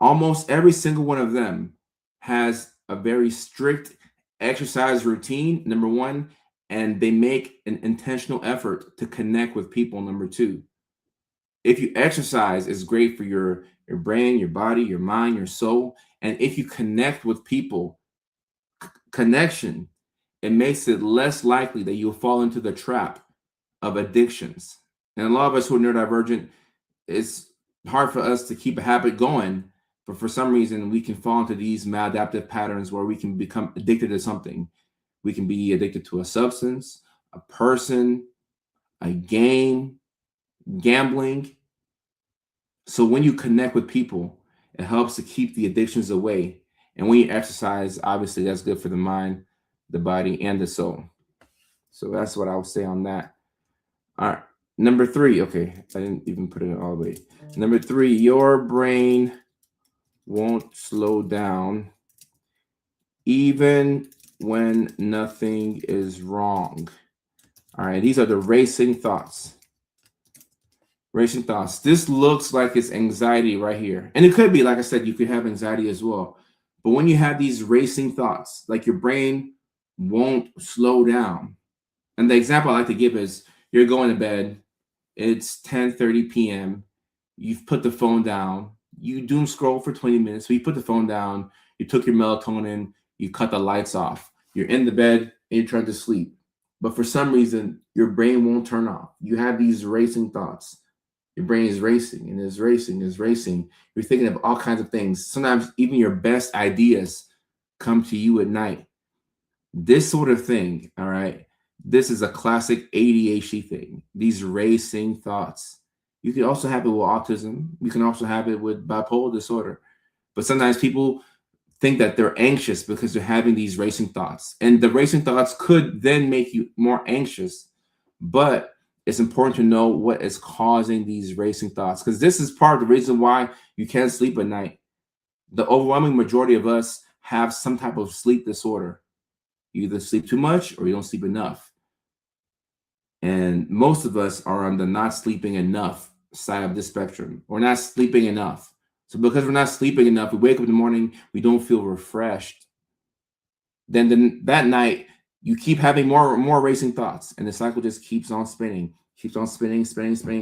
almost every single one of them has a very strict exercise routine, number one, and they make an intentional effort to connect with people, number two. If you exercise, it's great for your brain, your body, your mind, your soul, And if you connect with people, connection, it makes it less likely that you'll fall into the trap of addictions. And a lot of us who are neurodivergent, it's hard for us to keep a habit going, but for some reason we can fall into these maladaptive patterns where we can become addicted to something. We can be addicted to a substance, a person, a game, gambling. So when you connect with people, it helps to keep the addictions away. And when you exercise, obviously that's good for the mind, the body, and the soul. So that's what I would say on that. All right. Number 3. Okay. I didn't even put it all the way. Number 3, your brain won't slow down even when nothing is wrong. All right. These are the racing thoughts. Racing thoughts. This looks like it's anxiety right here. And it could be, like I said, you could have anxiety as well. But when you have these racing thoughts, like your brain won't slow down. And the example I like to give is you're going to bed. It's 10:30 p.m. You've put the phone down. You doom scroll for 20 minutes. So you put the phone down. You took your melatonin. You cut the lights off. You're in the bed and you're trying to sleep. But for some reason, your brain won't turn off. You have these racing thoughts. Your brain is racing and is racing, is racing. You're thinking of all kinds of things. Sometimes even your best ideas come to you at night. This sort of thing, all right, this is a classic ADHD thing. These racing thoughts. You can also have it with autism. You can also have it with bipolar disorder. But sometimes people think that they're anxious because they're having these racing thoughts. And the racing thoughts could then make you more anxious. But it's important to know what is causing these racing thoughts, because this is part of the reason why you can't sleep at night. The overwhelming majority of us have some type of sleep disorder. You either sleep too much or you don't sleep enough. And most of us are on the not sleeping enough side of the spectrum. We're not sleeping enough. So because we're not sleeping enough, we wake up in the morning, we don't feel refreshed. Then that night, you keep having more racing thoughts, and the cycle just keeps on spinning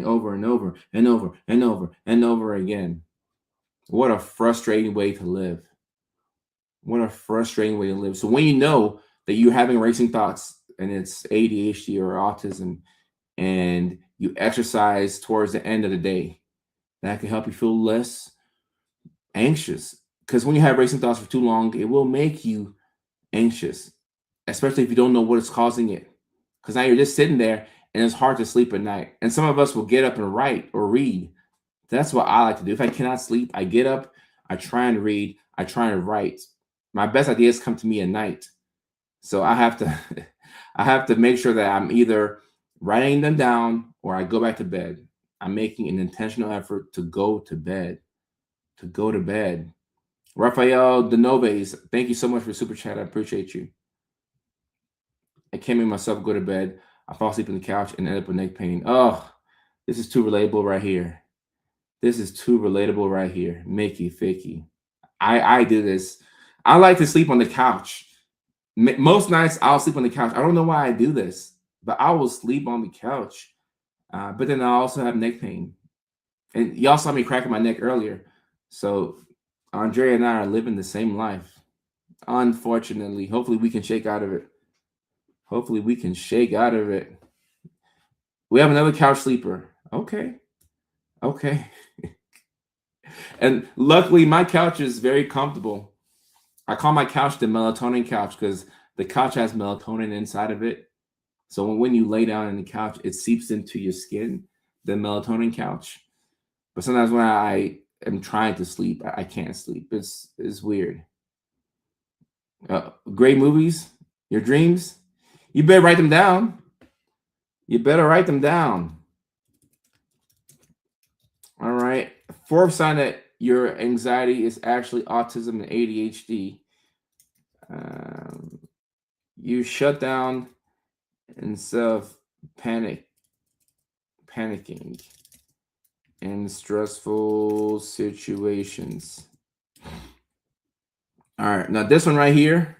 over and over and over and over and over again. What a frustrating way to live. What a frustrating way to live. So when you know that you're having racing thoughts and it's ADHD or autism, and you exercise towards the end of the day, that can help you feel less anxious. Because when you have racing thoughts for too long, it will make you anxious, especially if you don't know what is causing it. Because now you're just sitting there and it's hard to sleep at night. And some of us will get up and write or read. That's what I like to do. If I cannot sleep, I get up, I try and read, I try and write. My best ideas come to me at night. So I have to I have to make sure that I'm either writing them down or I go back to bed. I'm making an intentional effort to go to bed. To go to bed. Rafael Denoves, thank you so much for super chat. I appreciate you. I can't make myself go to bed. I fall asleep on the couch and end up with neck pain. Oh, this is too relatable right here. This is too relatable right here. Mickey, Ficky. I do this. I like to sleep on the couch. Most nights I'll sleep on the couch. I don't know why I do this, but I will sleep on the couch. But then I also have neck pain. And y'all saw me cracking my neck earlier. So Andrea and I are living the same life. Unfortunately. Hopefully we can shake out of it. Hopefully we can shake out of it. We have another couch sleeper. Okay. Okay. And luckily my couch is very comfortable. I call my couch the melatonin couch because the couch has melatonin inside of it. So when you lay down on the couch, it seeps into your skin, the melatonin couch. But sometimes when I am trying to sleep, I can't sleep. It's weird. Great movies, your dreams, you better write them down. You better write them down. All right. Fourth sign that your anxiety is actually autism and ADHD. You shut down instead of panicking in stressful situations. All right. Now this one right here.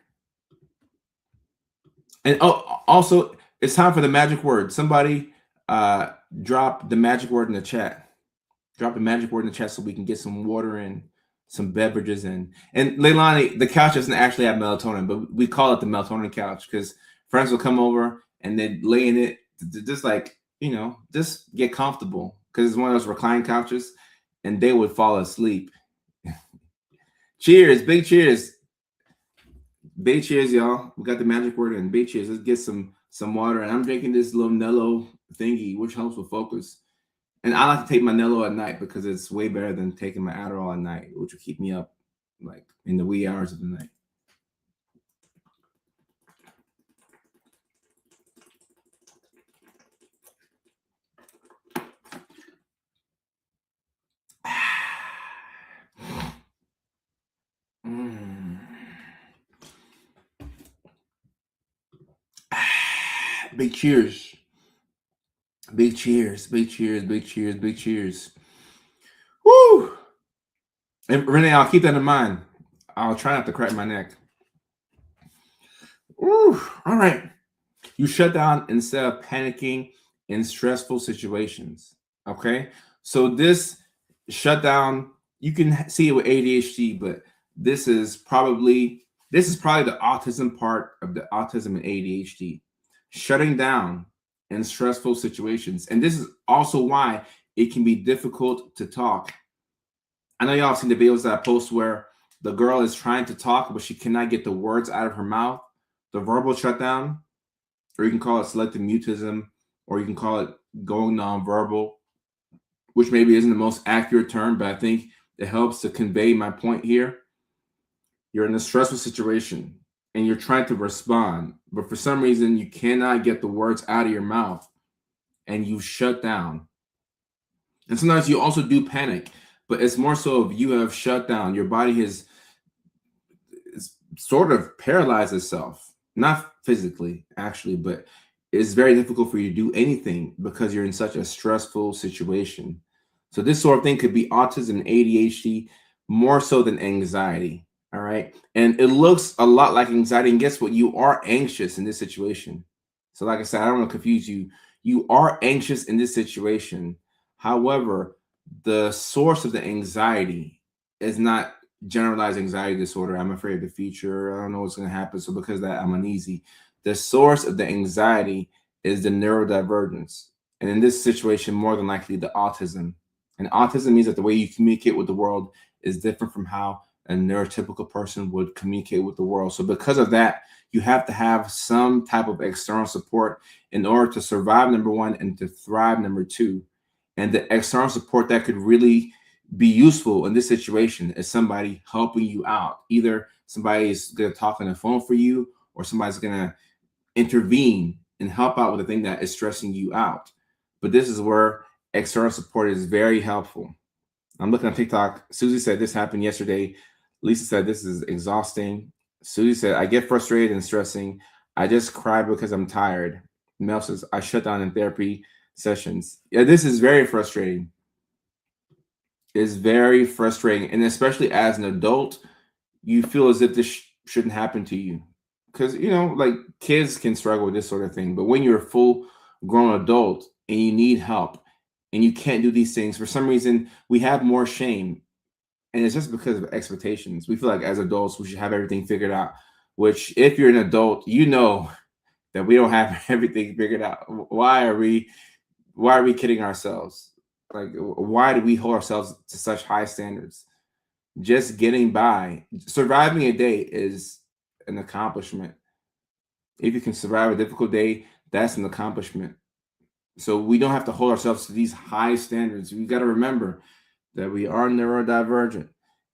And also it's time for the magic word. Somebody drop the magic word in the chat. Drop the magic word in the chat so we can get some water in, some beverages in. And Leilani, the couch doesn't actually have melatonin, but we call it the melatonin couch because friends will come over and then lay in it, just like, just get comfortable because it's one of those recline couches, and they would fall asleep. Cheers, big cheers. Big cheers, y'all. We got the magic word in. Big cheers. Let's get some water. And I'm drinking this little Nello thingy, which helps with focus. And I like to take my Nello at night because it's way better than taking my Adderall at night, which will keep me up like in the wee hours of the night. Big cheers. Big cheers. Big cheers. Big cheers. Big cheers. Woo! And Renee, I'll keep that in mind. I'll try not to crack my neck. Woo! All right. You shut down instead of panicking in stressful situations. Okay. So this shutdown, you can see it with ADHD, but this is probably the autism part of the autism and ADHD. Shutting down in stressful situations. And this is also why it can be difficult to talk. I know y'all have seen the videos that I post where the girl is trying to talk, but she cannot get the words out of her mouth. The verbal shutdown, or you can call it selective mutism, or you can call it going nonverbal, which maybe isn't the most accurate term, but I think it helps to convey my point here. You're in a stressful situation and you're trying to respond, but for some reason you cannot get the words out of your mouth and you shut down. And sometimes you also do panic, but it's more so if you have shut down. Your body has sort of paralyzed itself, not physically actually, but it's very difficult for you to do anything because you're in such a stressful situation. So this sort of thing could be autism and ADHD more so than anxiety. All right. And it looks a lot like anxiety. And guess what? You are anxious in this situation. So like I said, I don't want to confuse you. You are anxious in this situation. However, the source of the anxiety is not generalized anxiety disorder. I'm afraid of the future. I don't know what's going to happen. So because of that, I'm uneasy. The source of the anxiety is the neurodivergence. And in this situation, more than likely the autism. And autism means that the way you communicate with the world is different from how a neurotypical person would communicate with the world. So because of that, you have to have some type of external support in order to survive, number one, and to thrive, number two. And the external support that could really be useful in this situation is somebody helping you out. Either somebody's going to talk on the phone for you, or somebody's going to intervene and help out with the thing that is stressing you out. But this is where external support is very helpful. I'm looking at TikTok. Susie said this happened yesterday. Lisa said this is exhausting. Susie said, I get frustrated and stressing. I just cry because I'm tired. Mel says, I shut down in therapy sessions. Yeah, this is very frustrating. It's very frustrating. And especially as an adult, you feel as if this shouldn't happen to you. Because, like kids can struggle with this sort of thing. But when you're a full grown adult and you need help and you can't do these things, for some reason, we have more shame. And it's just because of expectations. We feel like as adults, we should have everything figured out, which if you're an adult, you know that we don't have everything figured out. Why are we kidding ourselves? Like, why do we hold ourselves to such high standards? Just getting by, surviving a day is an accomplishment. If you can survive a difficult day, that's an accomplishment. So we don't have to hold ourselves to these high standards. We got to remember that we are neurodivergent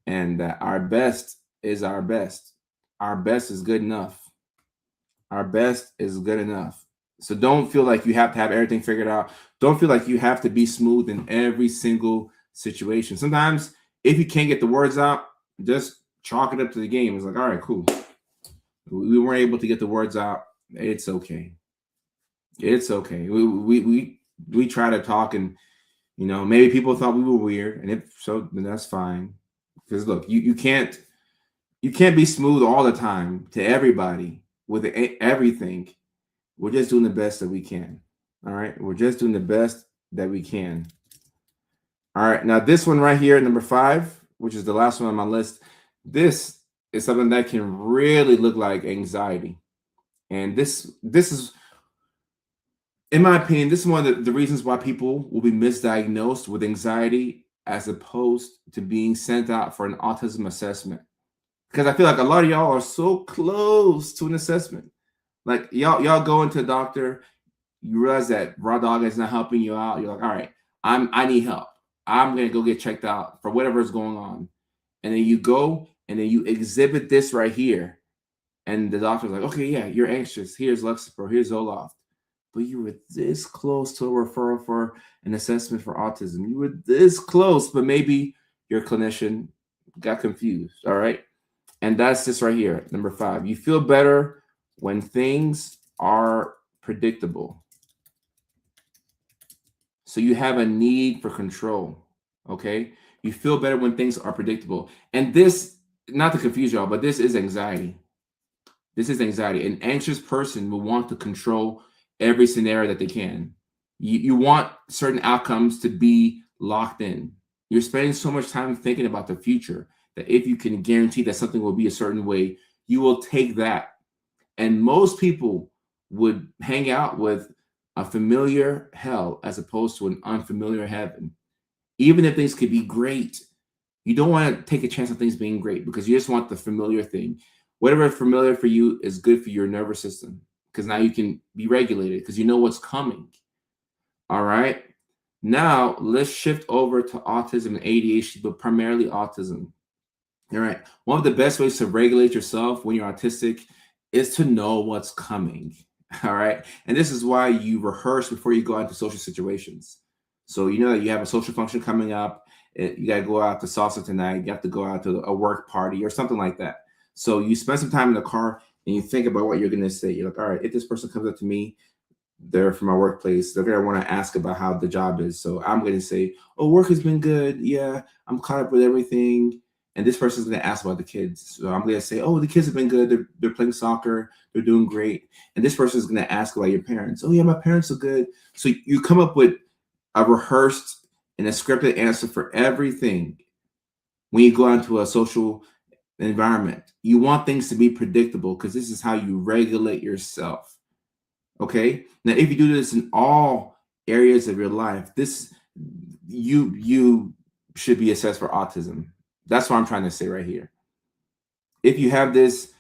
and that our best is our best. Our best is good enough. Our best is good enough. So don't feel like you have to have everything figured out. Don't feel like you have to be smooth in every single situation. Sometimes if you can't get the words out, just chalk it up to the game. It's like, all right, cool. We weren't able to get the words out. It's okay. It's okay. We try to talk and maybe people thought we were weird, and if so, then that's fine. Because look, you can't be smooth all the time to everybody with everything. We're just doing the best that we can. All right, we're just doing the best that we can. All right, now this one right here, number 5, which is the last one on my list, this is something that can really look like anxiety. And this is, in my opinion, this is one of the reasons why people will be misdiagnosed with anxiety as opposed to being sent out for an autism assessment. Because I feel like a lot of y'all are so close to an assessment. Like y'all go into a doctor, you realize that raw dog is not helping you out. You're like, all right, I need help. I'm gonna go get checked out for whatever is going on. And then you go and then you exhibit this right here. And the doctor's like, okay, yeah, you're anxious. Here's Lexapro, here's Zoloft. But you were this close to a referral for an assessment for autism. You were this close, but maybe your clinician got confused. All right. And that's this right here. Number 5. You feel better when things are predictable. So you have a need for control. Okay. You feel better when things are predictable. And this, not to confuse y'all, but this is anxiety. This is anxiety. An anxious person will want to control every scenario that they can. You want certain outcomes to be locked in. You're spending so much time thinking about the future that if you can guarantee that something will be a certain way, you will take that. And most people would hang out with a familiar hell as opposed to an unfamiliar heaven. Even if things could be great, you don't want to take a chance on things being great because you just want the familiar thing. Whatever is familiar for you is good for your nervous system because now you can be regulated because you know what's coming. All right. Now let's shift over to autism and ADHD, but primarily autism. All right. One of the best ways to regulate yourself when you're autistic is to know what's coming. All right. And this is why you rehearse before you go out into social situations. So you know that you have a social function coming up. You got to go out to salsa tonight. You have to go out to a work party or something like that. So you spend some time in the car and you think about what you're going to say. You're like, all right, if this person comes up to me, they're from my workplace, they're going to want to ask about how the job is. So I'm going to say, oh, work has been good. Yeah, I'm caught up with everything. And this person's going to ask about the kids. So I'm going to say, oh, the kids have been good. They're playing soccer. They're doing great. And this person is going to ask about your parents. Oh, yeah, my parents are good. So you come up with a rehearsed and a scripted answer for everything when you go into a social environment. You want things to be predictable because this is how you regulate yourself. Okay. Now, if you do this in all areas of your life, you should be assessed for autism. That's what I'm trying to say right here. If you have this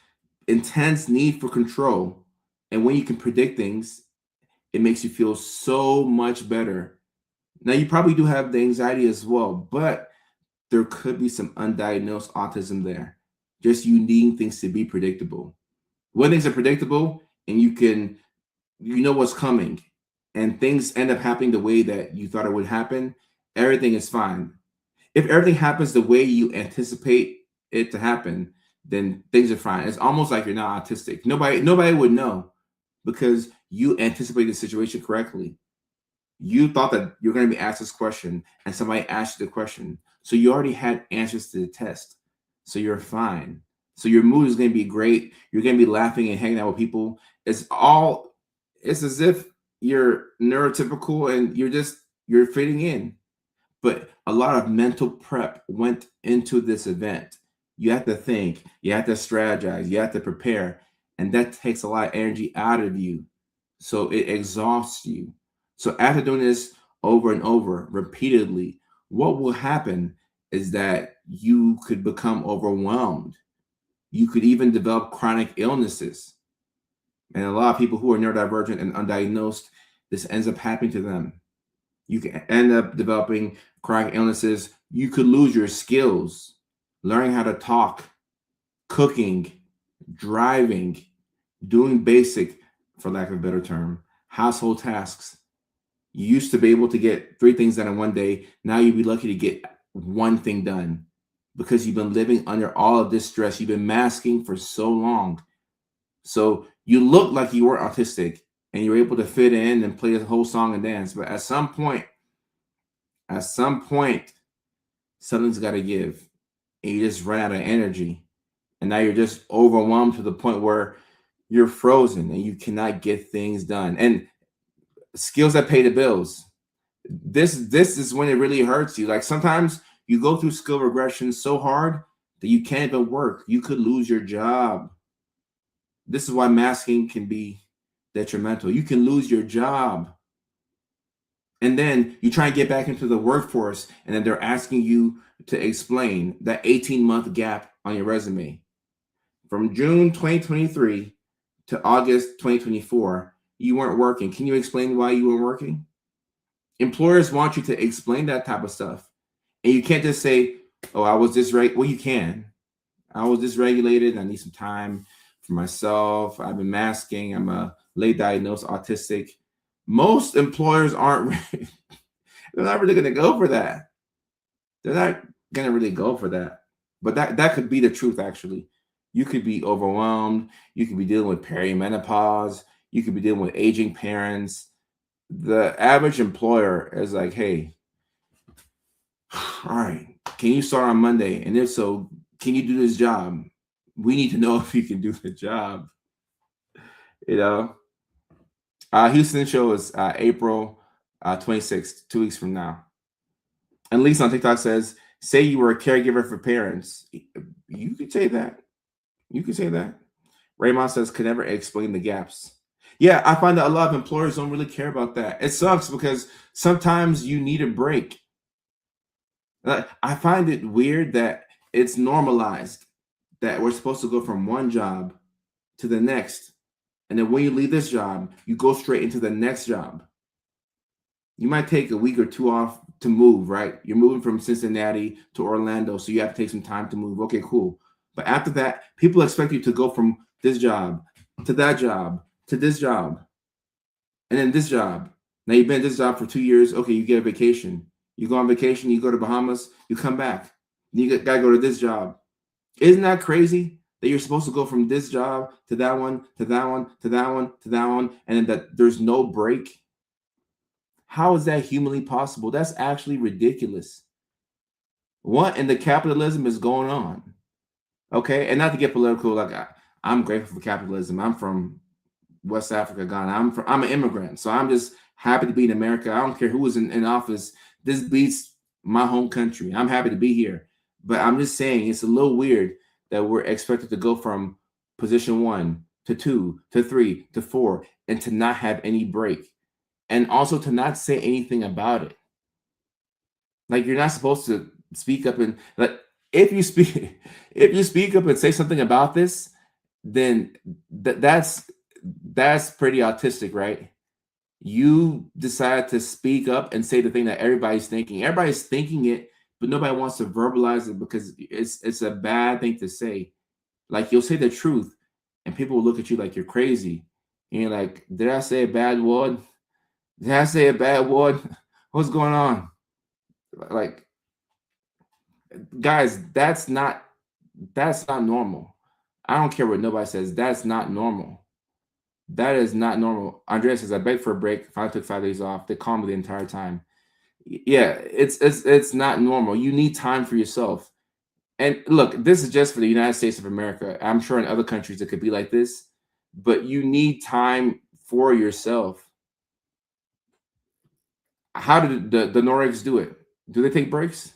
intense need for control, and when you can predict things, it makes you feel so much better. Now, you probably do have the anxiety as well, but there could be some undiagnosed autism there. Just you needing things to be predictable. When things are predictable and you know what's coming and things end up happening the way that you thought it would happen, everything is fine. If everything happens the way you anticipate it to happen, then things are fine. It's almost like you're not autistic. Nobody would know because you anticipated the situation correctly. You thought that you're going to be asked this question and somebody asked you the question. So you already had answers to the test. So you're fine. So your mood is going to be great. You're going to be laughing and hanging out with people. It's as if you're neurotypical and you're fitting in. But a lot of mental prep went into this event. You have to think, you have to strategize, you have to prepare. And that takes a lot of energy out of you. So it exhausts you. So after doing this over and over repeatedly, what will happen is that you could become overwhelmed. You could even develop chronic illnesses. And a lot of people who are neurodivergent and undiagnosed, this ends up happening to them. You can end up developing chronic illnesses. You could lose your skills, learning how to talk, cooking, driving, doing basic, for lack of a better term, household tasks. You used to be able to get 3 things done in one day. Now you'd be lucky to get 1 thing done because you've been living under all of this stress. You've been masking for so long. So you look like you were autistic and you're able to fit in and play a whole song and dance. But at some point, something's got to give. And you just run out of energy. And now you're just overwhelmed to the point where you're frozen and you cannot get things done. And skills that pay the bills. This is when it really hurts you. Like sometimes You go through skill regression so hard that you can't even work. You could lose your job. This is why masking can be detrimental. You can lose your job. And then you try and get back into the workforce, and then they're asking you to explain that 18-month gap on your resume. From June 2023 to August 2024, you weren't working. Can you explain why you weren't working? Employers want you to explain that type of stuff. And you can't just say, oh, I was dysregulated. Well, you can. I was dysregulated. I need some time for myself. I've been masking. I'm a late diagnosed autistic. Most employers aren't, they're not really going to go for that. They're not going to really go for that. But that could be the truth, actually. You could be overwhelmed. You could be dealing with perimenopause. You could be dealing with aging parents. The average employer is like, hey, all right, can you start on Monday? And if so, can you do this job? We need to know if you can do the job. You know, Houston show is April 26th, 2 weeks from now. And Lisa on TikTok says, say you were a caregiver for parents. You could say that. You could say that. Raymond says, could never explain the gaps. Yeah, I find that a lot of employers don't really care about that. It sucks because sometimes you need a break. I find it weird that it's normalized that we're supposed to go from one job to the next. And then when you leave this job, you go straight into the next job. You might take a week or two off to move, right? You're moving from Cincinnati to Orlando, so you have to take some time to move. Okay, cool. But after that, people expect you to go from this job to that job to this job and then this job. Now you've been at this job for 2 years. Okay, you get a vacation. You go on vacation, you go to Bahamas, you come back. You got to go to this job. Isn't that crazy that you're supposed to go from this job to that one, to that one, to that one, to that one, and then that there's no break? How is that humanly possible? That's actually ridiculous. What in the capitalism is going on? Okay, and not to get political, like I'm grateful for capitalism. I'm from West Africa, Ghana. I'm an immigrant, so I'm just happy to be in America. I don't care who is in office. This beats my home country. I'm happy to be here, but I'm just saying it's a little weird that we're expected to go from position 1 to 2 to 3 to 4 and to not have any break, and also to not say anything about it. Like you're not supposed to speak up and like if you speak up and say something about this, then that's pretty autistic, right? You decide to speak up and say the thing that everybody's thinking. Everybody's thinking it, but nobody wants to verbalize it because it's a bad thing to say. Like you'll say the truth, and people will look at you like you're crazy. And you're like, did I say a bad word? Did I say a bad word? What's going on? Like, guys, that's not normal. I don't care what nobody says. That's not normal. That is not normal. Andrea says, I begged for a break. If I took 5 days off, they called me the entire time. Yeah, it's not normal. You need time for yourself. And look, this is just for the United States of America. I'm sure in other countries it could be like this, but you need time for yourself. How did the Nordics do it? Do they take breaks?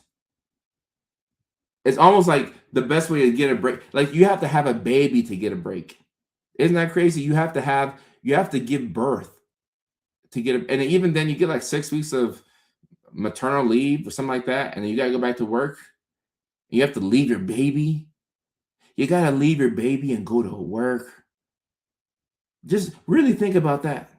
It's almost like the best way to get a break. Like you have to have a baby to get a break. Isn't that crazy? You have to give birth to get and even then you get like 6 weeks of maternal leave or something like that, and then you got to go back to work. You have to leave your baby. You got to leave your baby and go to work. Just really think about that.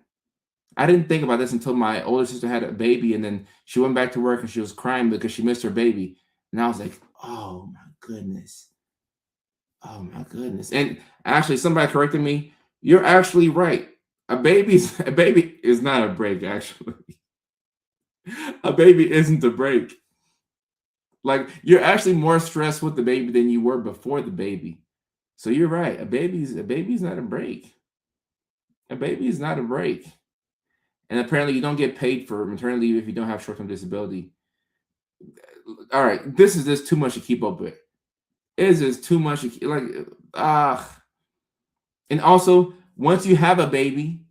I didn't think about this until my older sister had a baby, and then she went back to work and she was crying because she missed her baby. And I was like, oh my goodness. Oh my goodness. And actually somebody corrected me. You're actually right. A baby is not a break, actually. A baby isn't a break. Like you're actually more stressed with the baby than you were before the baby. So you're right. A baby's not a break. A baby is not a break. And apparently you don't get paid for maternity leave if you don't have short-term disability. All right, this is just too much to keep up with. It's just too much. And also, once you have a baby,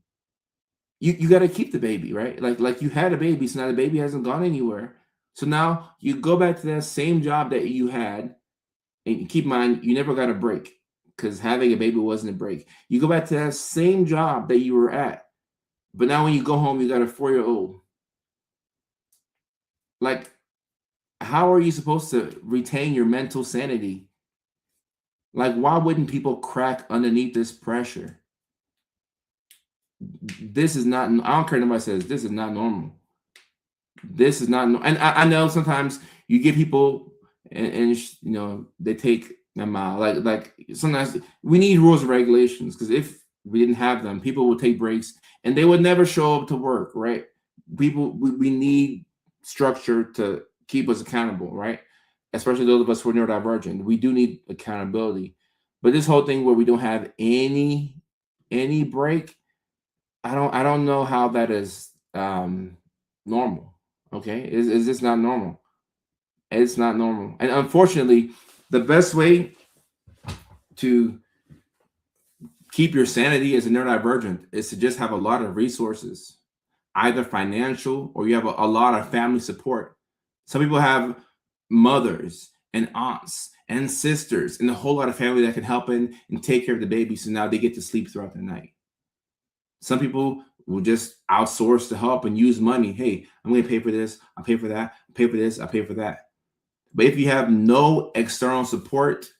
you got to keep the baby, right? Like you had a baby, so now the baby hasn't gone anywhere. So now you go back to that same job that you had, and keep in mind, you never got a break because having a baby wasn't a break. You go back to that same job that you were at, but now when you go home, you got a 4-year-old. Like, how are you supposed to retain your mental sanity? Like, why wouldn't people crack underneath this pressure? This is not, I don't care what nobody says, this is not normal. This is not, and I know sometimes you get people and they take them out. Like sometimes we need rules and regulations, because if we didn't have them, people would take breaks and they would never show up to work, right? We need structure to keep us accountable, right? Especially those of us who are neurodivergent. We do need accountability. But this whole thing where we don't have any break, I don't know how that is normal. Okay, is this not normal? It's not normal. And unfortunately, the best way to keep your sanity as a neurodivergent is to just have a lot of resources, either financial or you have a lot of family support. Some people have mothers and aunts and sisters and a whole lot of family that can help in and take care of the baby, so now they get to sleep throughout the night. Some people will just outsource the help and use money. Hey, I'm going to pay for this. I'll pay for that. I'll pay for this. I'll pay for that. But if you have no external support,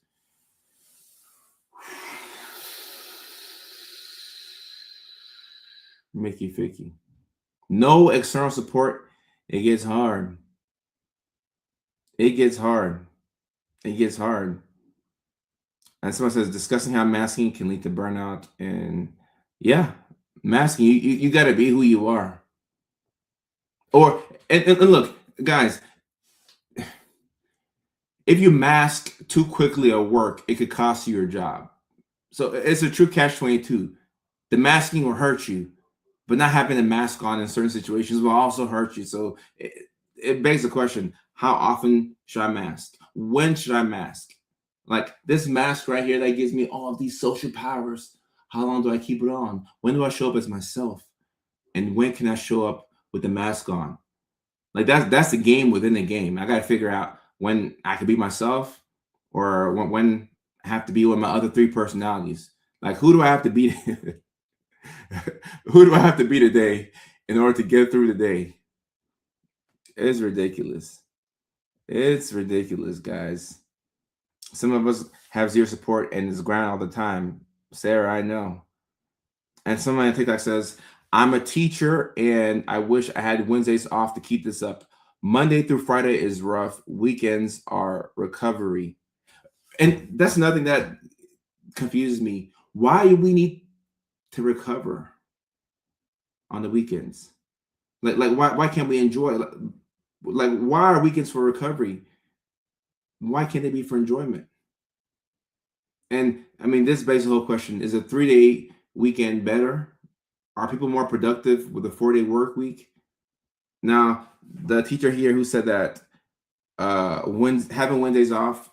Mickey Ficky. No external support, it gets hard. It gets hard. It gets hard. And someone says discussing how masking can lead to burnout. And yeah, masking, you got to be who you are. Or, and look, guys, if you mask too quickly at work, it could cost you your job. So it's a true catch-22. The masking will hurt you, but not having a mask on in certain situations will also hurt you. So it begs the question, how often should I mask? When should I mask? Like this mask right here that gives me all of these social powers. How long do I keep it on? When do I show up as myself? And when can I show up with the mask on? Like that's the game within the game. I got to figure out when I can be myself, or when I have to be with my other 3 personalities. Like who do I have to be? Who do I have to be today in order to get through the day? It's ridiculous. It's ridiculous, guys. Some of us have zero support and is ground all the time. Sarah, I know. And someone on TikTok says, I'm a teacher and I wish I had Wednesdays off to keep this up. Monday through Friday is rough. Weekends are recovery. And that's nothing that confuses me. Why do we need to recover on the weekends? Like why can't we enjoy? Like why are weekends for recovery? Why can't they be for enjoyment? And I mean, this begs the whole question: is a 3-day weekend better? Are people more productive with a 4-day work week? Now, the teacher here who said that when having Wednesdays off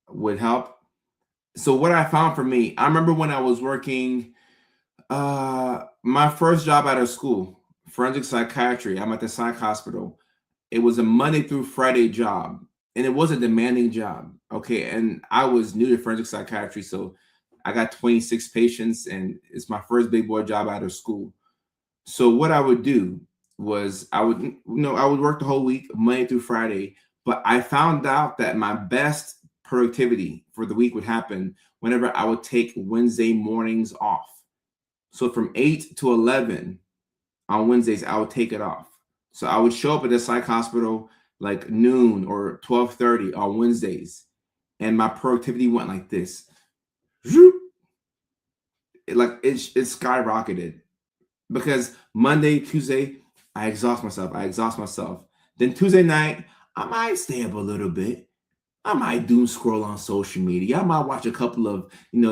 would help. So what I found for me, I remember when I was working my first job out of school, forensic psychiatry. I'm at the psych hospital. It was a Monday through Friday job, and it was a demanding job. Okay, and I was new to forensic psychiatry, so I got 26 patients, and it's my first big boy job out of school. So what I would do was I would work the whole week, Monday through Friday, but I found out that my best productivity for the week would happen whenever I would take Wednesday mornings off. So from 8 to 11 on Wednesdays, I would take it off. So I would show up at the psych hospital like noon or 12:30 on Wednesdays, and my productivity went like this. It skyrocketed, because Monday, Tuesday, I exhaust myself. Then Tuesday night, I might stay up a little bit. I might doom scroll on social media. I might watch a couple of,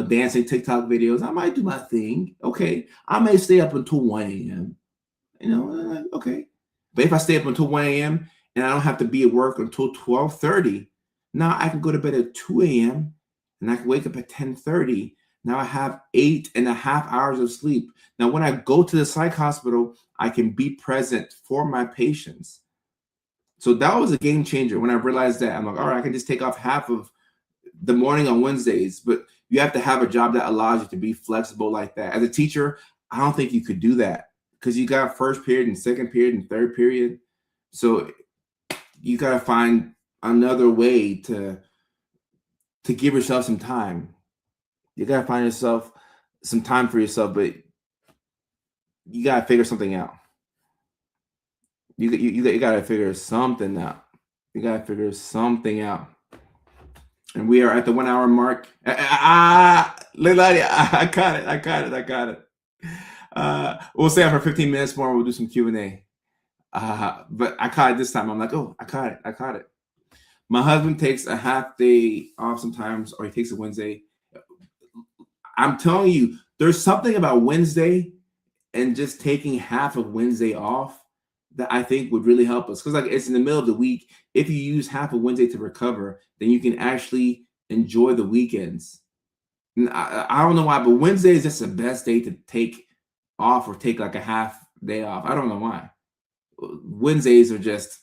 dancing TikTok videos. I might do my thing. Okay. I may stay up until 1 a.m. Okay. But if I stay up until 1 a.m. and I don't have to be at work until 12:30, now I can go to bed at 2 a.m. and I can wake up at 10:30. Now I have 8.5 hours of sleep. Now, when I go to the psych hospital, I can be present for my patients. So that was a game changer when I realized that. I'm like, all right, I can just take off half of the morning on Wednesdays, but you have to have a job that allows you to be flexible like that. As a teacher, I don't think you could do that because you got first period and second period and third period. So you got to find another way to give yourself some time. You got to find yourself some time for yourself, but you got to figure something out. You got to figure something out. You got to figure something out. And we are at the 1 hour mark. Leilani, I got it. We'll stay out for 15 minutes more. We'll do some Q&A. But I caught it this time. I'm like, oh, I caught it. My husband takes a half day off sometimes, or he takes a Wednesday. I'm telling you, there's something about Wednesday and just taking half of Wednesday off that I think would really help us. Because like it's in the middle of the week. If you use half of Wednesday to recover, then you can actually enjoy the weekends. And I don't know why, but Wednesday is just the best day to take off or take like a half day off. I don't know why. Wednesdays are just,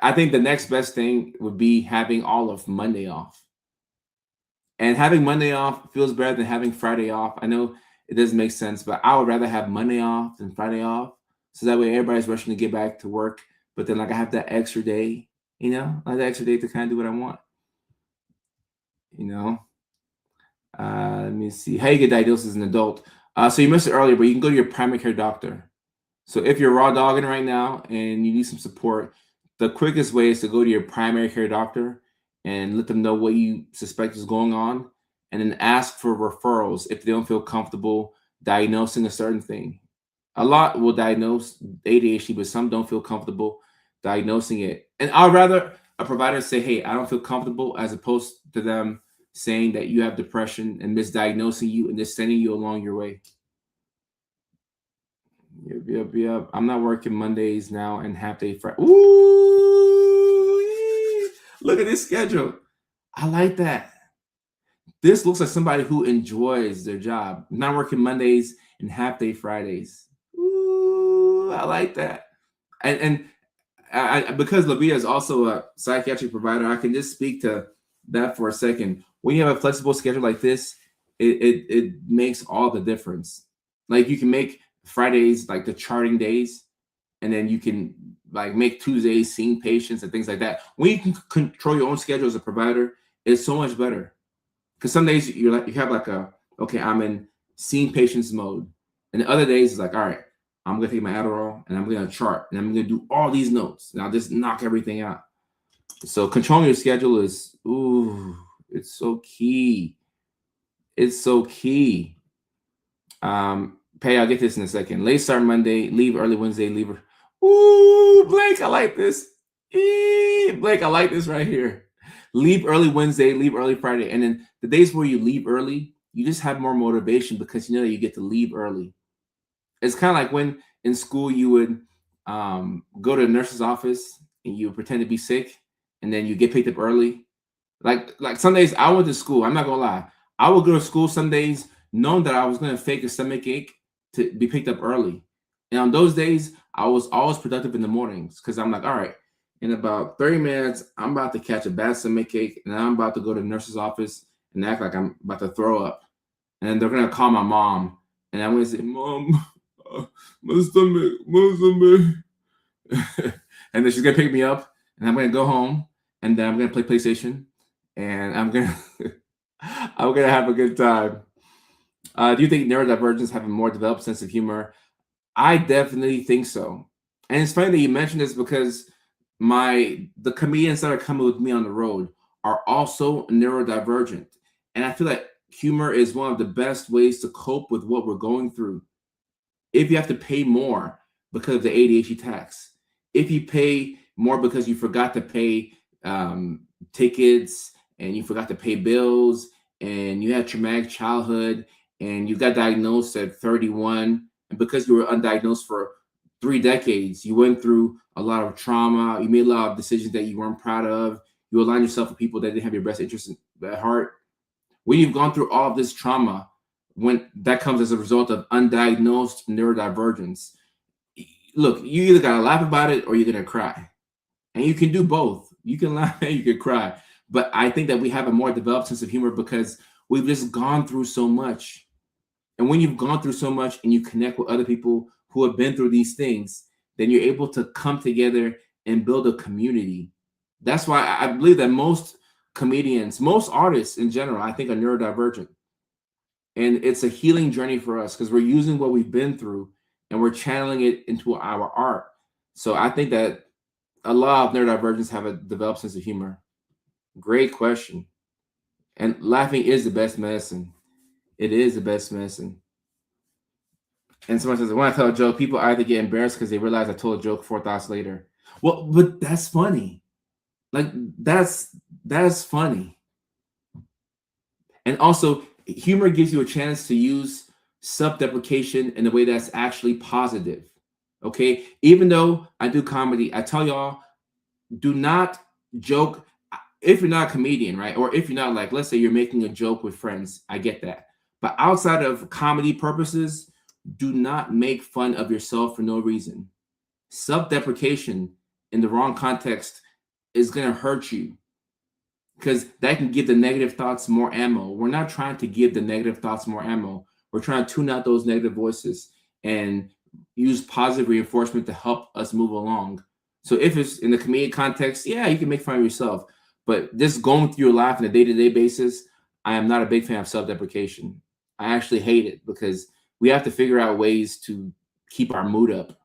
I think the next best thing would be having all of Monday off. And having Monday off feels better than having Friday off. I know it doesn't make sense, but I would rather have Monday off than Friday off. So that way everybody's rushing to get back to work. But then like I have that extra day, I have that extra day to kind of do what I want. Let me see. How you get diagnosed as an adult. So you missed it earlier, but you can go to your primary care doctor. So if you're raw dogging right now and you need some support, the quickest way is to go to your primary care doctor and let them know what you suspect is going on, and then ask for referrals if they don't feel comfortable diagnosing a certain thing. A lot will diagnose ADHD, but some don't feel comfortable diagnosing it. And I'd rather a provider say, hey, I don't feel comfortable, as opposed to them saying that you have depression and misdiagnosing you and just sending you along your way. Yep. I'm not working Mondays now and half day Friday. Ooh, look at this schedule. I like that. This looks like somebody who enjoys their job. Not working Mondays and half day Fridays. Ooh, I like that. And I because Lavia is also a psychiatric provider, I can just speak to that for a second. When you have a flexible schedule like this, it makes all the difference. Like you can make Fridays like the charting days, and then you can like make Tuesdays seeing patients and things like that. When you can control your own schedule as a provider, it's so much better. Because some days you have like okay, I'm in seeing patients mode, and the other days it's like, all right, I'm gonna take my Adderall and I'm gonna chart and I'm gonna do all these notes and I'll just knock everything out. So controlling your schedule is it's so key. It's so key. Pay, I'll get this in a second. Late start Monday, leave early Wednesday, leave. Blake, I like this. Blake, I like this right here. Leave early Wednesday, leave early Friday. And then the days where you leave early, you just have more motivation because you know that you get to leave early. It's kind of like when in school you would go to the nurse's office and you pretend to be sick and then you get picked up early. Like some days I went to school, I'm not gonna lie. I would go to school some days knowing that I was gonna fake a stomach ache to be picked up early. And on those days, I was always productive in the mornings because I'm like, all right, in about 30 minutes, I'm about to catch a bad stomach ache and I'm about to go to the nurse's office and act like I'm about to throw up. And then they're gonna call my mom and I'm gonna say, Mom, my stomach. And then she's gonna pick me up and I'm gonna go home and then I'm gonna play PlayStation and I'm gonna have a good time. Do you think neurodivergents have a more developed sense of humor? I definitely think so. And it's funny that you mentioned this because the comedians that are coming with me on the road are also neurodivergent. And I feel like humor is one of the best ways to cope with what we're going through. If you have to pay more because of the ADHD tax, if you pay more because you forgot to pay tickets and you forgot to pay bills and you had traumatic childhood and you got diagnosed at 31, and because you were undiagnosed for 3 decades, you went through a lot of trauma, you made a lot of decisions that you weren't proud of, you aligned yourself with people that didn't have your best interests at heart. When you've gone through all of this trauma, when that comes as a result of undiagnosed neurodivergence, look, you either gotta laugh about it or you're gonna cry. And you can do both. You can laugh and you can cry. But I think that we have a more developed sense of humor because we've just gone through so much. And when you've gone through so much and you connect with other people who have been through these things, then you're able to come together and build a community. That's why I believe that most comedians, most artists in general, I think are neurodivergent. And it's a healing journey for us because we're using what we've been through and we're channeling it into our art. So I think that a lot of neurodivergents have a developed sense of humor. Great question. And laughing is the best medicine. It is the best medicine. And someone says, when I tell a joke, people either get embarrassed because they realize I told a joke 4 thoughts later. Well, but that's funny. Like that's funny. And also, humor gives you a chance to use self-deprecation in a way that's actually positive. Okay. Even though I do comedy, I tell y'all, do not joke if you're not a comedian, right? Or if you're not, like, let's say you're making a joke with friends. I get that. But outside of comedy purposes, do not make fun of yourself for no reason. Self-deprecation in the wrong context is going to hurt you because that can give the negative thoughts more ammo. We're not trying to give the negative thoughts more ammo. We're trying to tune out those negative voices and use positive reinforcement to help us move along. So if it's in the comedic context, yeah, you can make fun of yourself. But just going through your life on a day-to-day basis, I am not a big fan of self-deprecation. I actually hate it because we have to figure out ways to keep our mood up.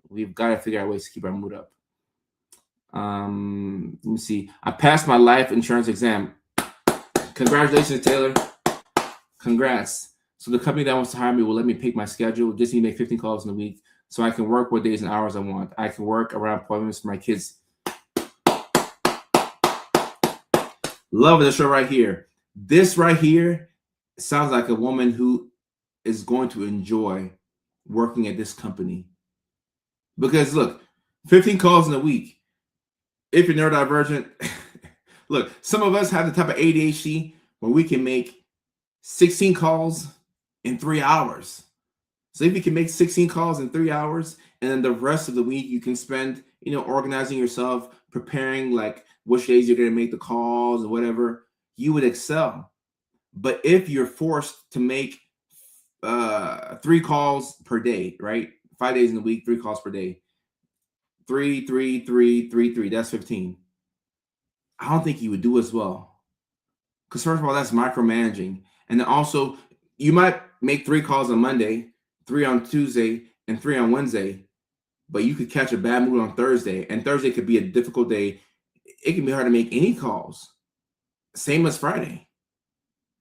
We've got to figure out ways to keep our mood up. Let me see. I passed my life insurance exam. Congratulations, Taylor. Congrats. So the company that wants to hire me will let me pick my schedule. Just need to make 15 calls in a week so I can work what days and hours I want. I can work around appointments for my kids. Love the show right here. This right here sounds like a woman who is going to enjoy working at this company. Because look, 15 calls in a week. If you're neurodivergent, look, some of us have the type of ADHD where we can make 16 calls in 3 hours. So if you can make 16 calls in 3 hours, and then the rest of the week you can spend, organizing yourself, preparing like which days you're going to make the calls or whatever, you would excel. But if you're forced to make 3 calls per day, right? 5 days in a week, 3 calls per day. 3, 3, 3, 3, 3. That's 15. I don't think you would do as well. Because first of all, that's micromanaging. And then also, you might make 3 calls on Monday, 3 on Tuesday, and 3 on Wednesday. But you could catch a bad mood on Thursday. And Thursday could be a difficult day. It can be hard to make any calls. Same as Friday.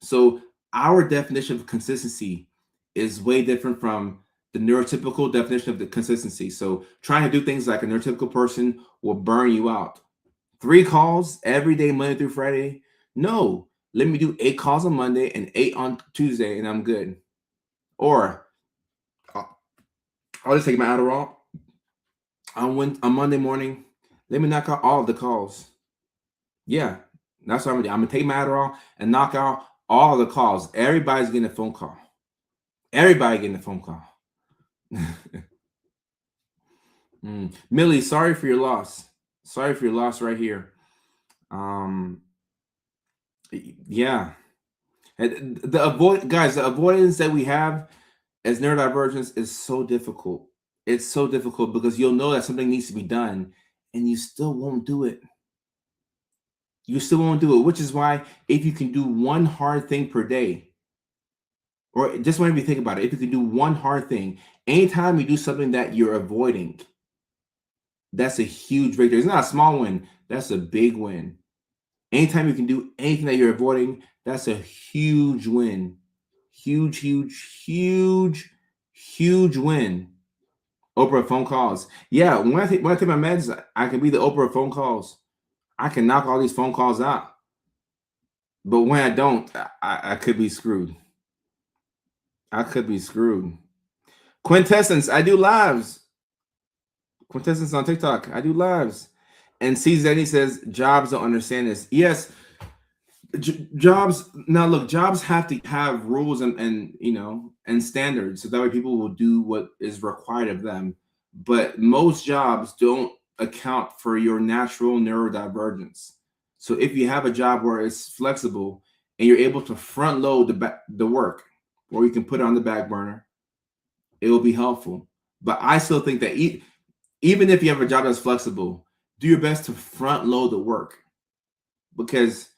So our definition of consistency is way different from the neurotypical definition of the consistency. So trying to do things like a neurotypical person will burn you out. 3 calls every day, Monday through Friday. No, let me do 8 calls on Monday and 8 on Tuesday, and I'm good. Or I'll just take my Adderall on Monday morning. Let me knock out all of the calls. Yeah, that's what I'm gonna do. I'm gonna take my Adderall and knock out all the calls. Everybody's getting a phone call. Everybody getting a phone call. Millie, sorry for your loss. Sorry for your loss right here. Yeah. The avoidance that we have as neurodivergence is so difficult. It's so difficult because you'll know that something needs to be done and you still won't do it. You still won't do it, which is why if you can do one hard thing per day, or just whenever you think about it, if you can do one hard thing, anytime you do something that you're avoiding, that's a huge victory. It's not a small win. That's a big win. Anytime you can do anything that you're avoiding, that's a huge win. Huge, huge, huge, huge win. Oprah phone calls. Yeah, when I take my meds, I can be the Oprah phone calls. I can knock all these phone calls out. But when I don't, I could be screwed. I could be screwed. Quintessence, I do lives. Quintessence on TikTok, I do lives. And C Zenny says, jobs don't understand this. Yes, jobs. Now look, jobs have to have rules and standards, so that way people will do what is required of them. But most jobs don't account for your natural neurodivergence. So if you have a job where it's flexible and you're able to front load the work, or you can put it on the back burner, it will be helpful. But I still think that even if you have a job that's flexible, do your best to front load the work, because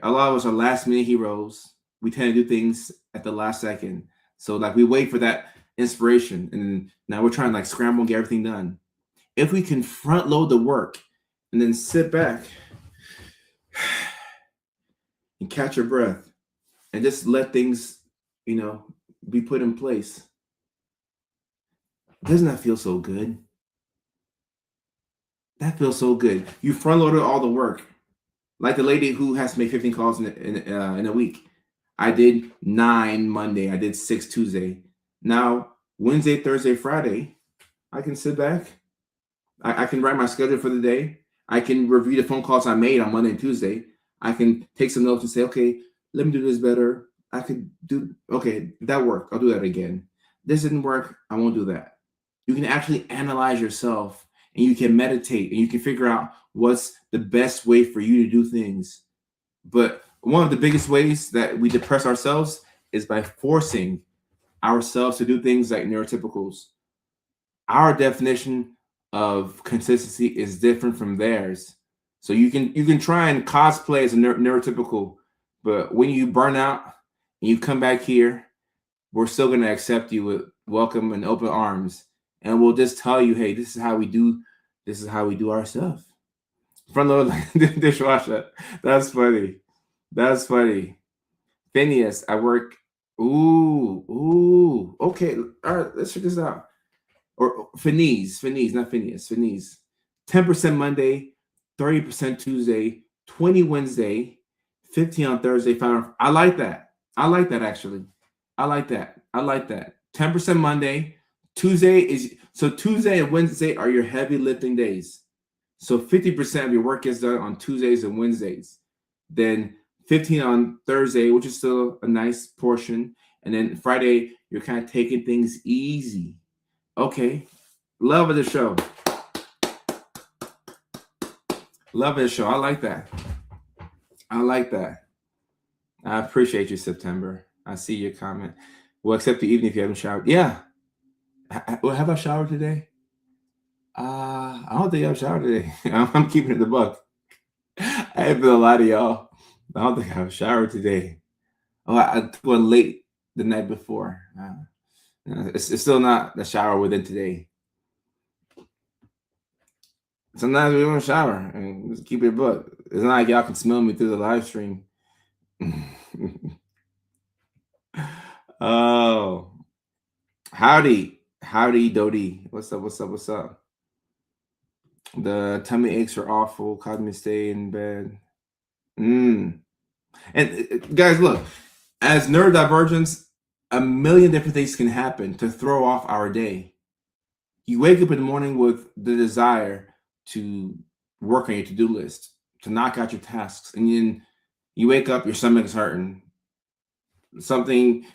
a lot of us are last minute heroes. We tend to do things at the last second. So like we wait for that inspiration, and now we're trying to like scramble and get everything done. If we can front load the work and then sit back and catch your breath and just let things, be put in place, doesn't that feel so good? That feels so good. You front loaded all the work. Like the lady who has to make 15 calls in a week. I did 9 Monday. I did 6 Tuesday. Now, Wednesday, Thursday, Friday, I can sit back. I can write my schedule for the day. I can review the phone calls I made on Monday and Tuesday. I can take some notes and say, okay, let me do this better. I could do, okay, that worked. I'll do that again. This didn't work. I won't do that. You can actually analyze yourself, and you can meditate, and you can figure out what's the best way for you to do things. But one of the biggest ways that we depress ourselves is by forcing ourselves to do things like neurotypicals. Our definition of consistency is different from theirs. So you can try and cosplay as a neurotypical, but when you burn out and you come back here, we're still going to accept you with welcome and open arms, and we'll just tell you, hey, this is how we do our stuff. Front load like dishwasher. That's funny. That's funny. Phineas, I work. Ooh. Okay. All right. Let's check this out. Or Phineas, not Phineas. Phineas. 10% Monday, 30% Tuesday, 20 Wednesday, 15 on Thursday. 5. I like that. Actually. I like that. 10% Monday. Tuesday and Wednesday are your heavy lifting days. So 50% of your work gets done on Tuesdays and Wednesdays. Then 15 on Thursday, which is still a nice portion. And then Friday, you're kind of taking things easy. Okay. Love of the show. I like that. I appreciate you, September. I see your comment. Well, except the evening if you haven't showered. Yeah. Well, have I showered today? I don't think I've showered today. I'm keeping it the buck. I ain't been a lot of y'all. I don't think I've showered today. Oh, I took one late the night before. It's still not the shower within today. Sometimes we don't shower and just keep it buck. It's not like y'all can smell me through the live stream. Oh, howdy, Dodie. What's up? The tummy aches are awful. Caused me to stay in bed. And guys, look, as neurodivergence, a million different things can happen to throw off our day. You wake up in the morning with the desire to work on your to-do list, to knock out your tasks, and then you wake up, your stomach is hurting. Something,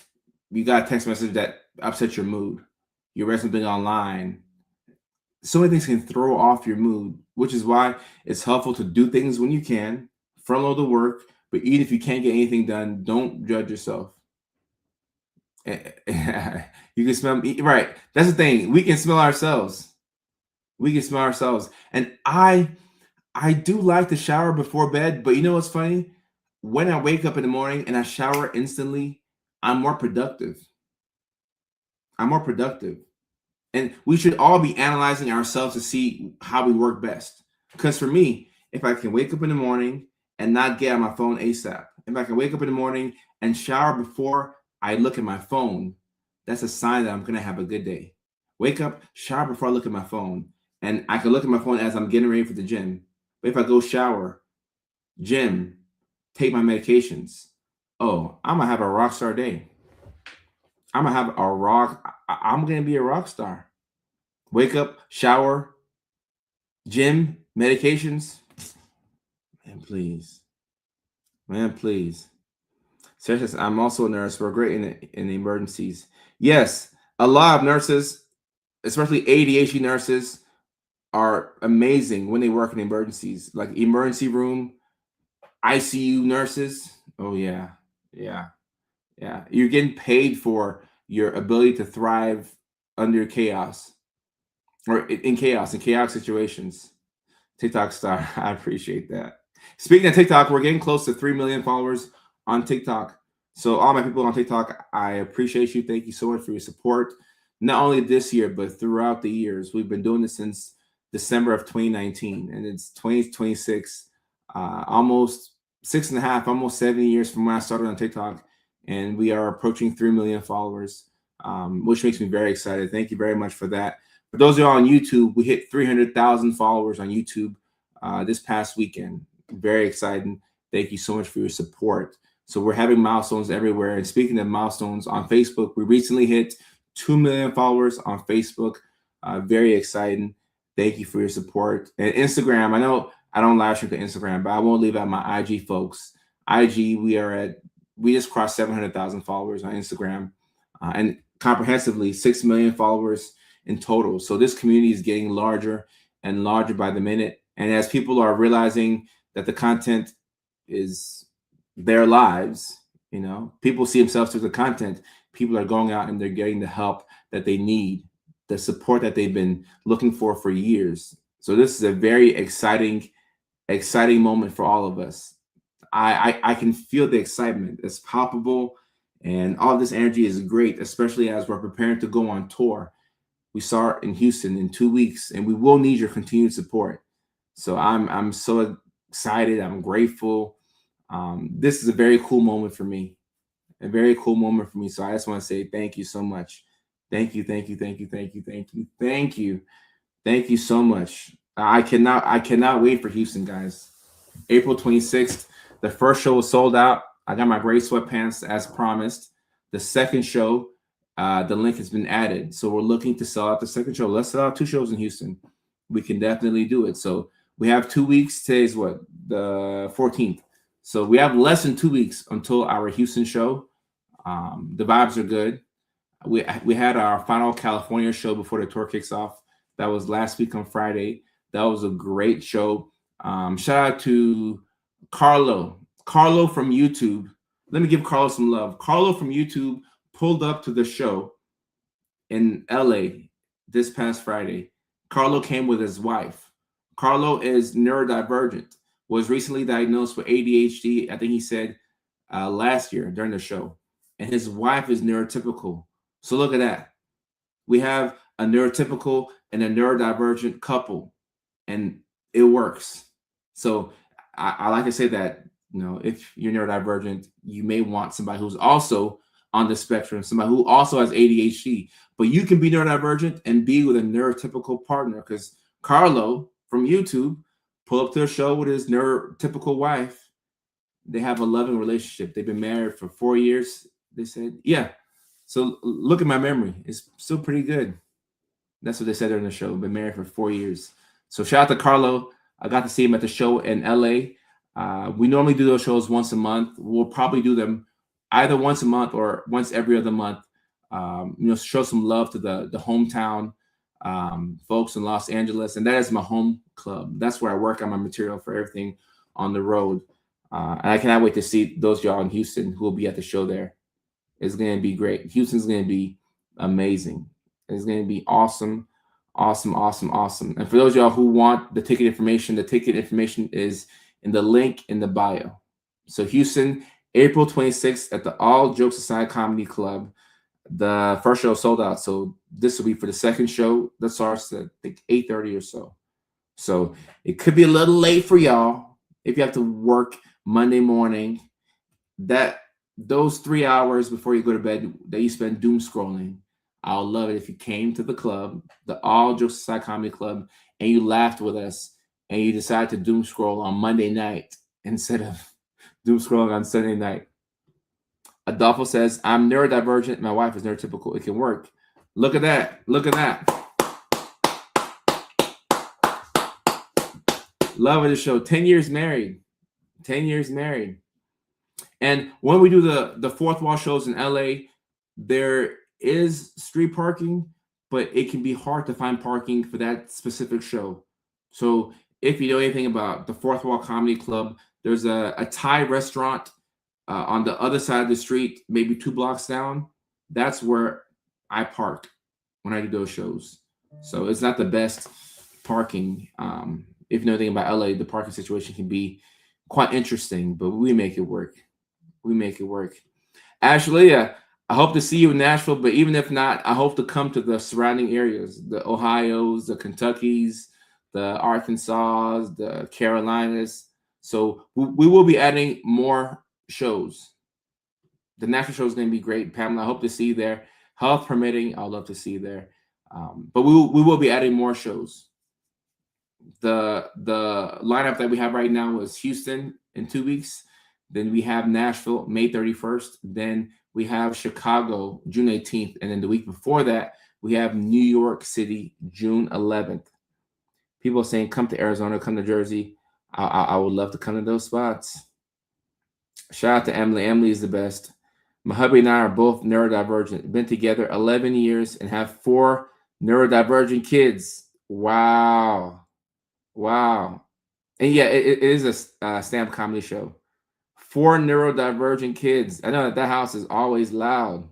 you got a text message that upsets your mood. You read something online. So many things can throw off your mood, which is why it's helpful to do things when you can, front load the work, but even if you can't get anything done, don't judge yourself. You can smell, right? That's the thing. We can smell ourselves. And I do like to shower before bed, but you know what's funny? When I wake up in the morning and I shower instantly, I'm more productive. And we should all be analyzing ourselves to see how we work best. Because for me, if I can wake up in the morning and not get on my phone ASAP, if I can wake up in the morning and shower before I look at my phone, that's a sign that I'm going to have a good day. Wake up, shower before I look at my phone. And I can look at my phone as I'm getting ready for the gym. But if I go shower, gym, take my medications, oh, I'm going to have a rock star day. I'm going to be a rock star. Wake up, shower, gym, medications. Man, please. Sarah says, I'm also a nurse. We're great in the emergencies. Yes, a lot of nurses, especially ADHD nurses, are amazing when they work in emergencies, like emergency room, ICU nurses. Oh yeah, yeah, yeah. You're getting paid for your ability to thrive under chaos or in chaos, in chaotic situations. TikTok star, I appreciate that. Speaking of TikTok, we're getting close to 3 million followers on TikTok. So all my people on TikTok, I appreciate you. Thank you so much for your support. Not only this year, but throughout the years. We've been doing this since December of 2019, and it's 2026, almost 6.5, almost 7 years from when I started on TikTok, and we are approaching 3 million followers, which makes me very excited. Thank you very much for that. For those of you on YouTube, we hit 300,000 followers on YouTube this past weekend. Very exciting. Thank you so much for your support. So we're having milestones everywhere. And speaking of milestones, on Facebook, we recently hit 2 million followers on Facebook. Very exciting. Thank you for your support. And Instagram, I know I don't live stream to Instagram, but I won't leave out my IG folks. IG, we just crossed 700,000 followers on Instagram, and comprehensively 6 million followers in total. So this community is getting larger and larger by the minute. And as people are realizing that the content is their lives, people see themselves through the content. People are going out and they're getting the help that they need, the support that they've been looking for years. So this is a very exciting moment for all of us. I can feel the excitement. It's palpable, and all this energy is great, especially as we're preparing to go on tour. We start in Houston in 2 weeks, and we will need your continued support. So I'm so excited. I'm grateful. This is a very cool moment for me. A very cool moment for me. So I just want to say thank you so much. Thank you, thank you, thank you, thank you, thank you, thank you, thank you so much. I cannot wait for Houston, guys. April 26th. The first show was sold out. I got my gray sweatpants as promised. The second show, the link has been added. So we're looking to sell out the second show. Let's sell out 2 shows in Houston. We can definitely do it. So we have 2 weeks. Today's what? The 14th. So we have less than 2 weeks until our Houston show. The vibes are good. We had our final California show before the tour kicks off. That was last week on Friday. That was a great show. Shout out to Carlo from YouTube. Let me give Carlo some love. Carlo from YouTube pulled up to the show in LA this past Friday. Carlo came with his wife. Carlo is neurodivergent, was recently diagnosed with AuDHD, I think he said last year during the show. And his wife is neurotypical. So look at that. We have a neurotypical and a neurodivergent couple, and it works. So I like to say that, if you're neurodivergent, you may want somebody who's also on the spectrum, somebody who also has ADHD, but you can be neurodivergent and be with a neurotypical partner, because Carlo from YouTube pulled up to a show with his neurotypical wife. They have a loving relationship. They've been married for 4 years. They said, yeah. So look at my memory. It's still pretty good. That's what they said during the show. Been married for 4 years. So shout out to Carlo. I got to see him at the show in LA. We normally do those shows once a month. We'll probably do them either once a month or once every other month. Show some love to the hometown folks in Los Angeles. And that is my home club. That's where I work on my material for everything on the road. And I cannot wait to see those y'all in Houston who will be at the show there. It's going to be great. Houston's going to be amazing. It's going to be awesome, awesome, awesome, awesome. And for those of y'all who want the ticket information is in the link in the bio. So Houston, April 26th at the All Jokes Aside Comedy Club. The first show sold out. So this will be for the second show. That starts at, I think, 8:30 or so. So it could be a little late for y'all if you have to work Monday morning. Those 3 hours before you go to bed that you spend doom scrolling, I'll love it if you came to the club, the All Jokes Aside Comedy Club, and you laughed with us, and you decided to doom scroll on Monday night instead of doom scrolling on Sunday night. Adolfo says, I'm neurodivergent. My wife is neurotypical. It can work. Look at that. Look at that. Love of the show. 10 years married. 10 years married. And when we do the fourth wall shows in LA, there is street parking, but it can be hard to find parking for that specific show. So if you know anything about the Fourth Wall Comedy Club, there's a Thai restaurant on the other side of the street, maybe 2 blocks down. That's where I park when I do those shows. So it's not the best parking. If you know anything about LA, the parking situation can be quite interesting, but we make it work. We make it work. Ashley, I hope to see you in Nashville, but even if not, I hope to come to the surrounding areas, the Ohios, the Kentuckys, the Arkansas, the Carolinas. So we will be adding more shows. The Nashville show is going to be great, Pamela. I hope to see you there. Health permitting, I'd love to see you there. But we will be adding more shows. The lineup that we have right now is Houston in 2 weeks. Then we have Nashville May 31st. Then we have Chicago June 18th. And then the week before that, we have New York City June 11th. People are saying, come to Arizona, come to Jersey. I would love to come to those spots. Shout out to Emily. Emily is the best. My hubby and I are both neurodivergent. Been together 11 years and have 4 neurodivergent kids. Wow. Wow. And yeah, it is a stand-up comedy show. 4 neurodivergent kids. I know that house is always loud.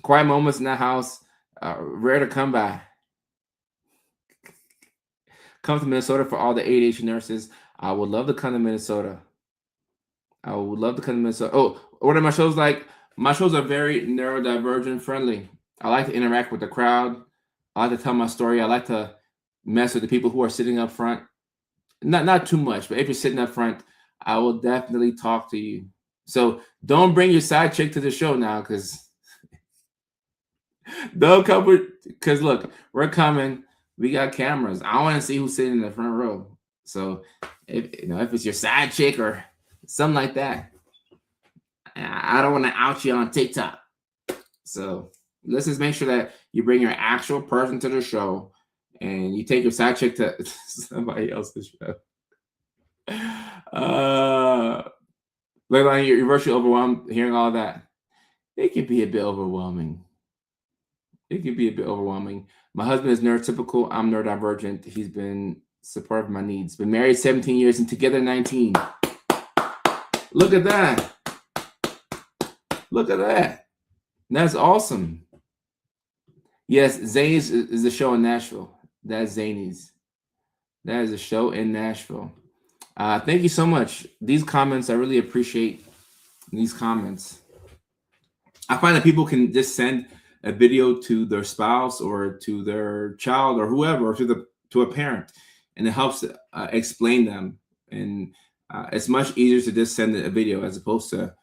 Quiet moments in that house, rare to come by. Come to Minnesota for all the ADHD nurses. I would love to come to Minnesota. I would love to come to Minnesota. Oh, what are my shows like? My shows are very neurodivergent friendly. I like to interact with the crowd. I like to tell my story. I like to mess with the people who are sitting up front. Not too much, but if you're sitting up front, I will definitely talk to you. So don't bring your side chick to the show now, because don't come with, because look, we're coming. We got cameras. I want to see who's sitting in the front row. So if it's your side chick or something like that, I don't want to out you on TikTok. So let's just make sure that you bring your actual person to the show, and you take your side chick to somebody else's show. Like you're virtually overwhelmed hearing all that. It can be a bit overwhelming. It can be a bit overwhelming. My husband is neurotypical. I'm neurodivergent. He's been supportive of my needs. Been married 17 years and together 19. Look at that. Look at that. That's awesome. Yes, Zany's is a show in Nashville. That's Zany's. That is a show in Nashville. Thank you so much. These comments, I really appreciate these comments. I find that people can just send a video to their spouse or to their child or whoever, or to a parent, and it helps explain them. And it's much easier to just send a video as opposed to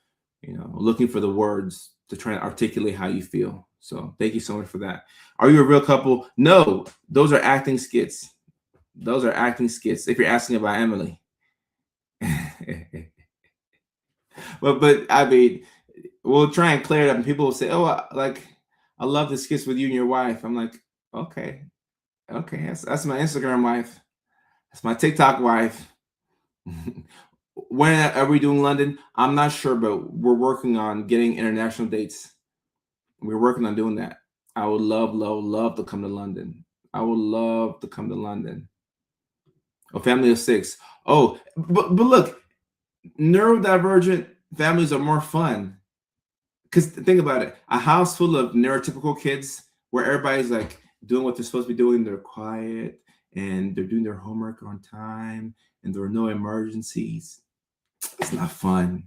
looking for the words to try to articulate how you feel. So thank you so much for that. Are you a real couple? No, those are acting skits. Those are acting skits. If you're asking about Emily. but I mean, we'll try and clear it up, and people will say, "Oh, I love the skits with you and your wife." I'm like, okay, that's my Instagram wife. That's my TikTok wife. When are we doing London? I'm not sure, but we're working on getting international dates. We're working on doing that. I would love to come to London. I would love to come to London. A family of 6. Oh, but look, neurodivergent families are more fun. Because think about it, a house full of neurotypical kids where everybody's like doing what they're supposed to be doing. They're quiet and they're doing their homework on time and there are no emergencies. It's not fun.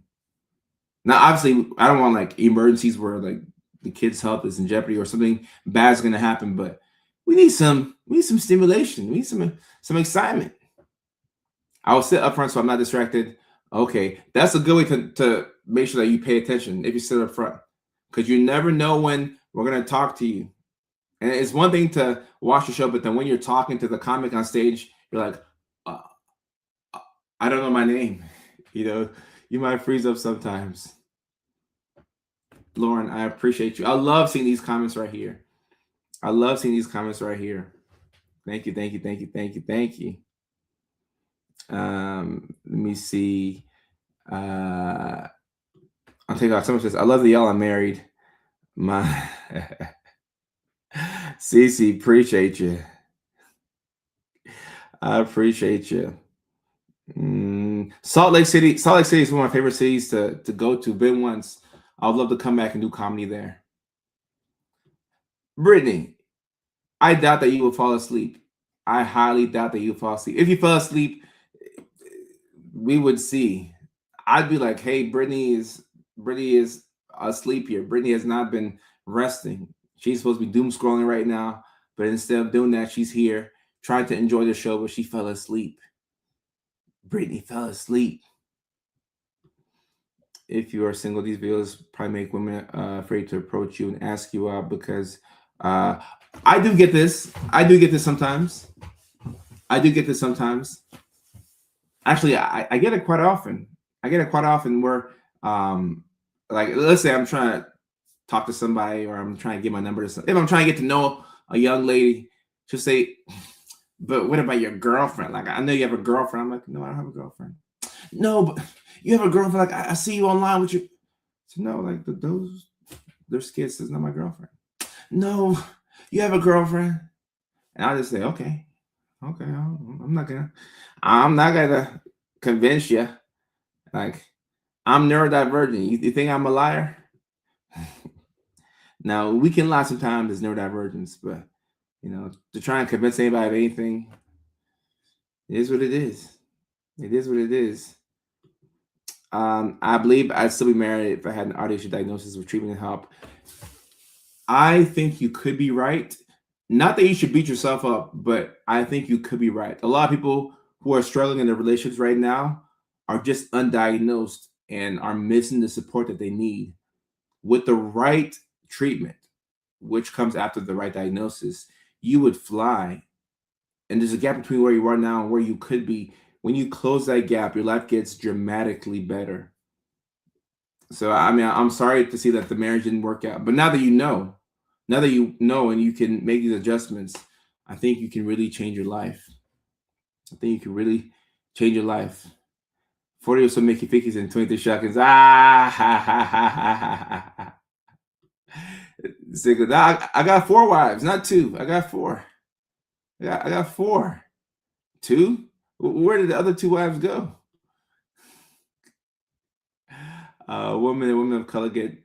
Now, obviously, I don't want like emergencies where like the kid's health is in jeopardy or something bad's going to happen, but we need some stimulation. We need some excitement. I'll sit up front so I'm not distracted. Okay, that's a good way to make sure that you pay attention if you sit up front, because you never know when we're going to talk to you. And it's one thing to watch the show, but then when you're talking to the comic on stage, you're like, I don't know my name. You might freeze up sometimes. Lauren, I appreciate you. I love seeing these comments right here. Thank you. Let me see. I'll take out someone says, I love that y'all are married. Cece, appreciate you. I appreciate you. Salt Lake City. Salt Lake City is one of my favorite cities to go to. Been once. I'd love to come back and do comedy there. Brittany, I doubt that you will fall asleep. I highly doubt that you fall asleep. If you fell asleep, we would see. I'd be like, hey, Brittany is asleep here. Brittany has not been resting. She's supposed to be doom scrolling right now, but instead of doing that, she's here trying to enjoy the show, but she fell asleep. Brittany fell asleep. If you are single, these videos probably make women afraid to approach you and ask you out because I do get this. I do get this sometimes. Actually, I get it quite often. Where, like, let's say I'm trying to talk to somebody or I'm trying to get my number to somebody. If I'm trying to get to know a young lady, she'll say, but what about your girlfriend? Like, I know you have a girlfriend. I'm like, no, I don't have a girlfriend. No, but you have a girlfriend. Like, I see you online with you. So, no, like, their skit says not my girlfriend. No, you have a girlfriend. And I'll just say, okay, I'm not gonna convince you. Like, I'm neurodivergent. You think I'm a liar? Now, we can lie sometimes as neurodivergents, but to try and convince anybody of anything, it is what it is. It is what it is. I believe I'd still be married if I had an AuDHD diagnosis with treatment and help. I think you could be right. Not that you should beat yourself up, but I think you could be right. A lot of people who are struggling in their relationships right now are just undiagnosed and are missing the support that they need. With the right treatment, which comes after the right diagnosis, you would fly. And there's a gap between where you are now and where you could be. When you close that gap, your life gets dramatically better. So, I mean, I'm sorry to see that the marriage didn't work out. But now that you know and you can make these adjustments, I think you can really change your life. I think you can really change your life. 40 or so Mickey Fickies and 23 shotguns. Ah, ha, ha, ha, ha, ha. I got 4 wives, not 2. I got 4. I got 4. 2? Where did the other 2 wives go? Women and women of color get.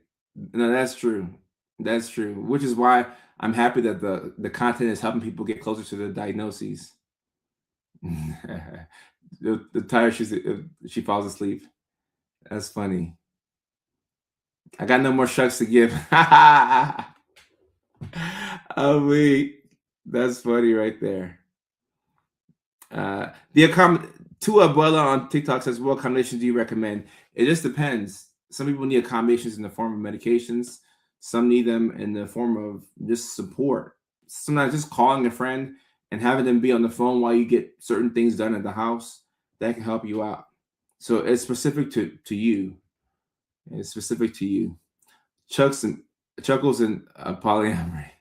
No, that's true. That's true. Which is why I'm happy that the content is helping people get closer to the diagnoses. the tire she falls asleep. That's funny. I got no more shucks to give. Oh wait, that's funny right there. Tua Abuela on TikTok says, "What combinations do you recommend?" It just depends. Some people need accommodations in the form of medications. Some need them in the form of just support. Sometimes just calling a friend and having them be on the phone while you get certain things done at the house, that can help you out. So it's specific to you. It's specific to you. Chuckles and polyamory.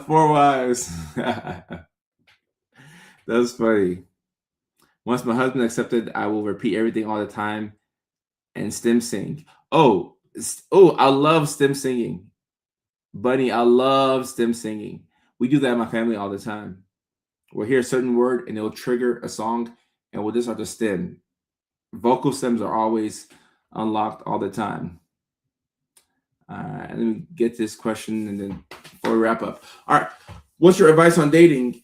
4 wives. That's funny. Once my husband accepted, I will repeat everything all the time and stem sing. Oh, I love stem singing. Bunny, I love stem singing. We do that in my family all the time. We'll hear a certain word and it'll trigger a song and we'll just start to stem. Vocal stems are always unlocked all the time. Let me get this question and then before we wrap up. All right. What's your advice on dating?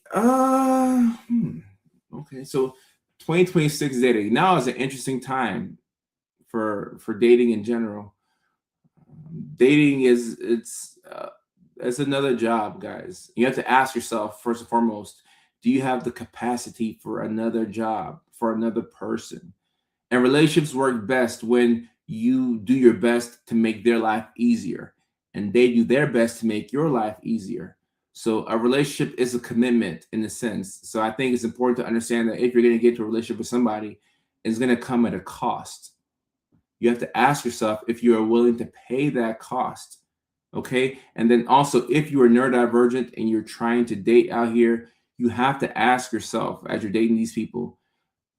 Okay, so 2026 dating. Now is an interesting time for dating in general. Dating it's another job, guys. You have to ask yourself first and foremost, do you have the capacity for another job, for another person? And relationships work best when you do your best to make their life easier and they do their best to make your life easier. So a relationship is a commitment in a sense. So I think it's important to understand that if you're going to get to a relationship with somebody, it's going to come at a cost. You have to ask yourself if you are willing to pay that cost. Okay. And then also, if you are neurodivergent and you're trying to date out here, you have to ask yourself as you're dating these people,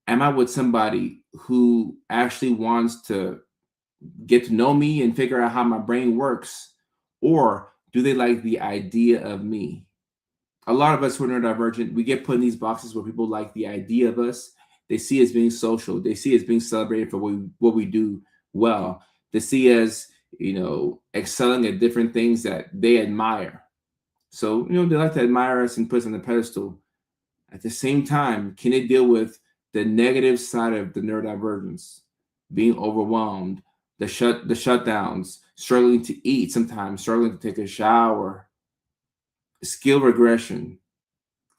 am I with somebody who actually wants to get to know me and figure out how my brain works? Or do they like the idea of me? A lot of us who are neurodivergent, we get put in these boxes where people like the idea of us. They see us being social. They see us being celebrated for what we do well. They see us, excelling at different things that they admire. So, they like to admire us and put us on the pedestal. At the same time, can they deal with the negative side of the neurodivergence? Being overwhelmed, the shutdowns, struggling to eat sometimes, struggling to take a shower, skill regression,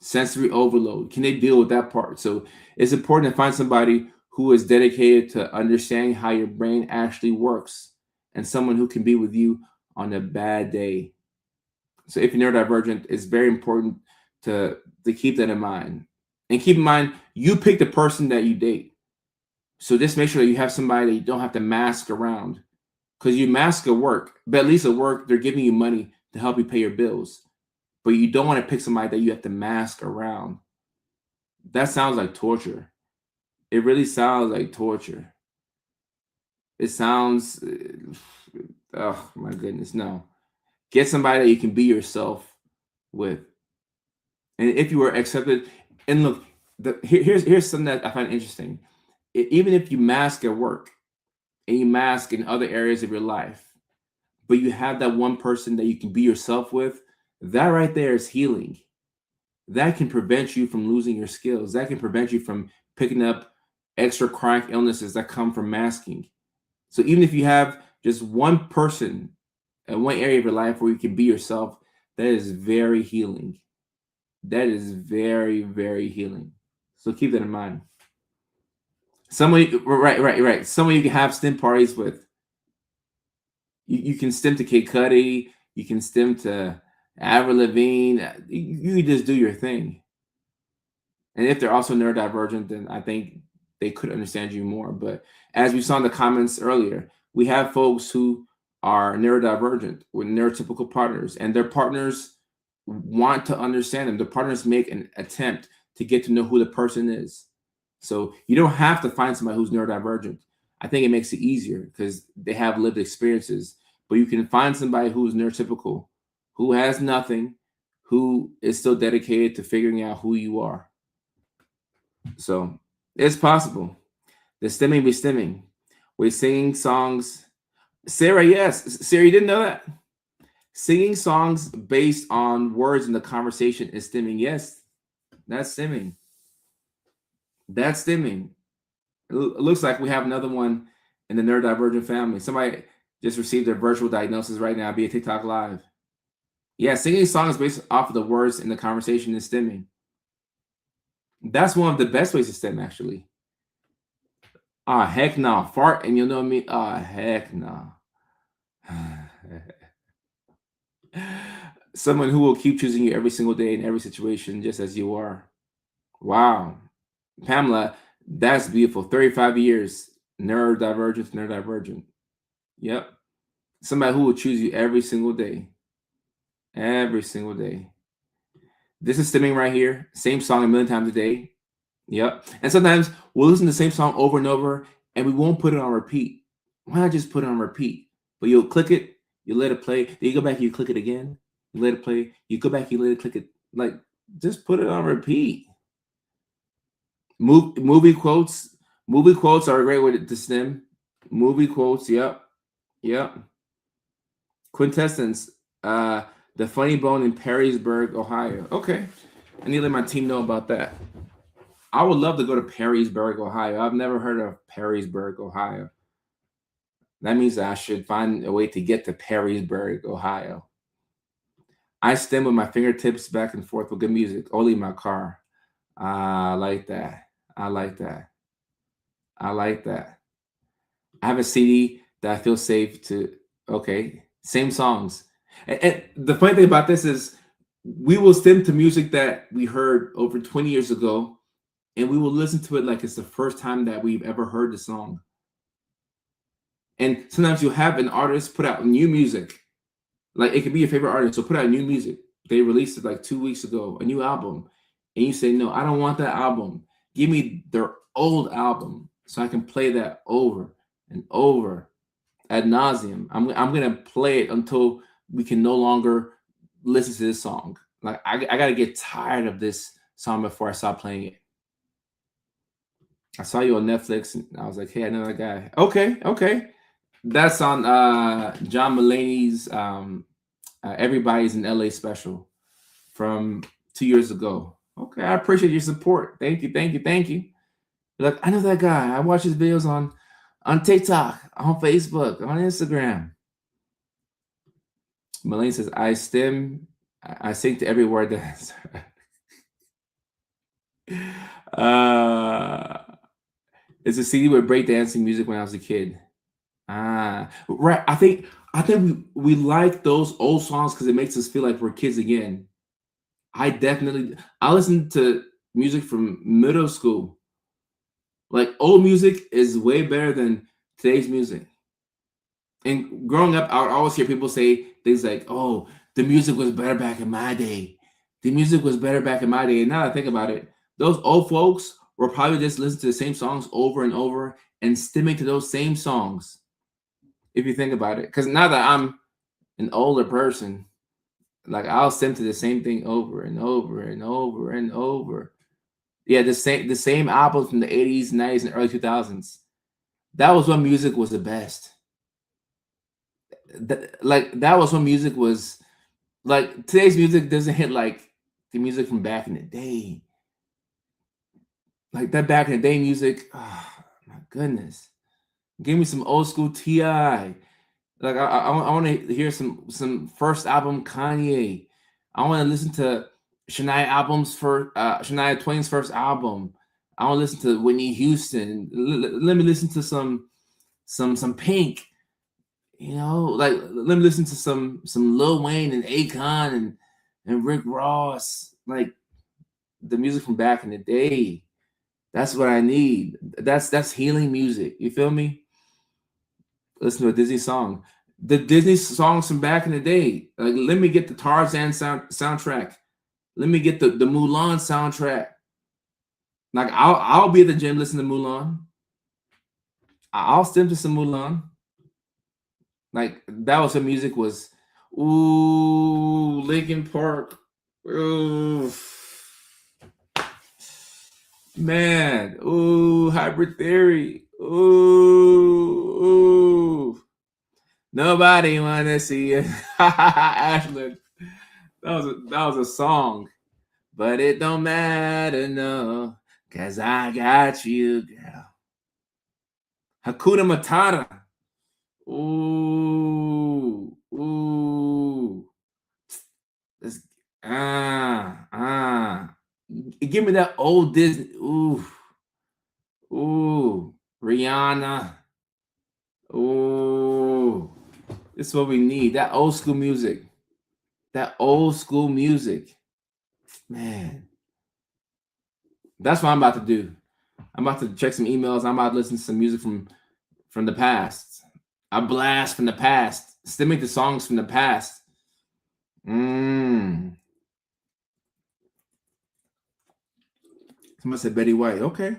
sensory overload. Can they deal with that part? So it's important to find somebody who is dedicated to understanding how your brain actually works and someone who can be with you on a bad day. So if you're neurodivergent, it's very important to keep that in mind. And keep in mind, you pick the person that you date. So just make sure that you have somebody that you don't have to mask around. Because you mask at work, but at least at work, they're giving you money to help you pay your bills. But you don't want to pick somebody that you have to mask around. That sounds like torture. It really sounds like torture. It sounds, oh my goodness, no. Get somebody that you can be yourself with. And if you are accepted, and look, here's something that I find interesting. Even if you mask at work and you mask in other areas of your life, but you have that one person that you can be yourself with, that right there is healing. That can prevent you from losing your skills. That can prevent you from picking up extra chronic illnesses that come from masking. So even if you have just one person in one area of your life where you can be yourself, that is very healing. That is very, very healing. So keep that in mind. Right. Someone you can have STEM parties with. You can stem to Kid Cudi. You can stem to Avril Lavigne. You can just do your thing. And if they're also neurodivergent, then I think they could understand you more. But as we saw in the comments earlier, we have folks who are neurodivergent with neurotypical partners, and their partners want to understand them. The partners make an attempt to get to know who the person is. So you don't have to find somebody who's neurodivergent. I think it makes it easier because they have lived experiences. But you can find somebody who's neurotypical, who has nothing, who is still dedicated to figuring out who you are. So it's possible. The stemming be stemming. We're singing songs. Sarah, yes. Sarah, you didn't know that? Singing songs based on words in the conversation is stemming. Yes, that's stemming. That's stemming. It looks like we have another one in the neurodivergent family. Somebody just received their virtual diagnosis right now via TikTok Live. Yeah, singing songs based off of the words in the conversation is stemming. That's one of the best ways to stem, actually. Ah, heck no. Nah. Fart and you'll know me. Ah, heck no. Nah. Someone who will keep choosing you every single day in every situation, just as you are. Wow. Pamela, that's beautiful. 35 years, neurodivergent. Yep. Somebody who will choose you every single day. Every single day. This is stemming right here. Same song a million times a day. Yep. And sometimes we'll listen to the same song over and over and we won't put it on repeat. Why not just put it on repeat? But you'll click it, you let it play, then you go back and you click it again, you let it play, you go back, you let it click it. Like, just put it on repeat. Movie quotes. Movie quotes are a great way to stem. Movie quotes, yep. Quintessence. The Funny Bone in Perrysburg, Ohio. Okay. I need to let my team know about that. I would love to go to Perrysburg, Ohio. I've never heard of Perrysburg, Ohio. That means I should find a way to get to Perrysburg, Ohio. I stem with my fingertips back and forth with good music, only in my car. I like that. I like that. I have a CD that I feel safe to. Okay, same songs. And the funny thing about this is we will stem to music that we heard over 20 years ago, and we will listen to it like it's the first time that we've ever heard the song. And sometimes you'll have an artist put out new music. Like, it could be your favorite artist, so put out new music. They released it like 2 weeks ago, a new album. And you say, no, I don't want that album. Give me their old album so I can play that over and over ad nauseum. I'm gonna play it until we can no longer listen to this song. Like I gotta get tired of this song before I stop playing it. I saw you on Netflix and I was like, hey, another guy. Okay, okay. That's on John Mulaney's Everybody's in LA special from 2 years ago. Okay, I appreciate your support. Thank you, thank you, thank you. Like, I know that guy. I watch his videos on TikTok, on Facebook, on Instagram. Mulaney says, I sing to every word that it's a CD with breakdancing music when I was a kid. Right. I think we like those old songs because it makes us feel like we're kids again. I listen to music from middle school. Like old music is way better than today's music. And growing up, I would always hear people say things like, "Oh, the music was better back in my day. The music was better back in my day." And now that I think about it, those old folks were probably just listening to the same songs over and over and stimming to those same songs. If you think about it, because now that I'm an older person, like I'll stim to the same thing over and over and over and over. Yeah, the same albums from the 80s, 90s, and early 2000s. That was when music was the best. That was when music was like today's music doesn't hit like the music from back in the day. Like that back in the day music, oh my goodness. Give me some old school T.I. Like I want to hear some first album Kanye. I want to listen to Shania Twain's first album. I want to listen to Whitney Houston. Let me listen to some Pink. You know, like let me listen to some Lil Wayne and Akon and Rick Ross. Like the music from back in the day. That's what I need. That's healing music. You feel me? Listen to a Disney song. The Disney songs from back in the day. Like, let me get the Tarzan soundtrack. Let me get the Mulan soundtrack. Like, I'll be at the gym listening to Mulan. I'll stim to some Mulan. Like, that was when music was, ooh, Linkin Park. Ooh. Man, ooh, Hybrid Theory. Ooh. Nobody wanna see it. Ashland. That was a song. But it don't matter, no, cause I got you, girl. Hakuna Matata. Ooh. Give me that old Disney. Ooh. Rihanna. Ooh. This is what we need. That old school music. Man. That's what I'm about to do. I'm about to check some emails. I'm about to listen to some music from the past. A blast from the past. Stimming to songs from the past. Someone said Betty White. Okay.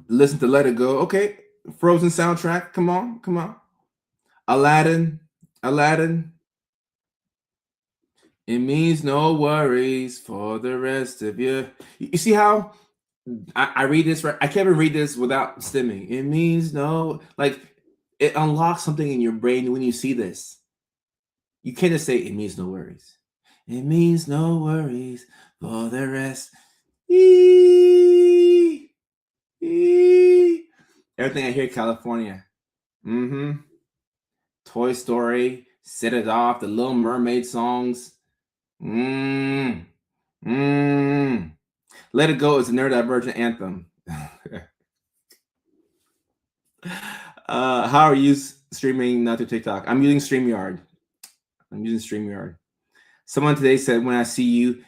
Listen to Let It Go. Okay. Frozen soundtrack. Come on. Aladdin. It means no worries for the rest of you. You see how I read this right? I can't even read this without stimming. It means no, like it unlocks something in your brain when you see this. You can't just say it means no worries. It means no worries for the rest. Everything I hear, California. Toy Story, Set It Off, the Little Mermaid songs. Let It Go is a neurodivergent anthem. How are you streaming not through TikTok? I'm using StreamYard. Someone today said, when I see you,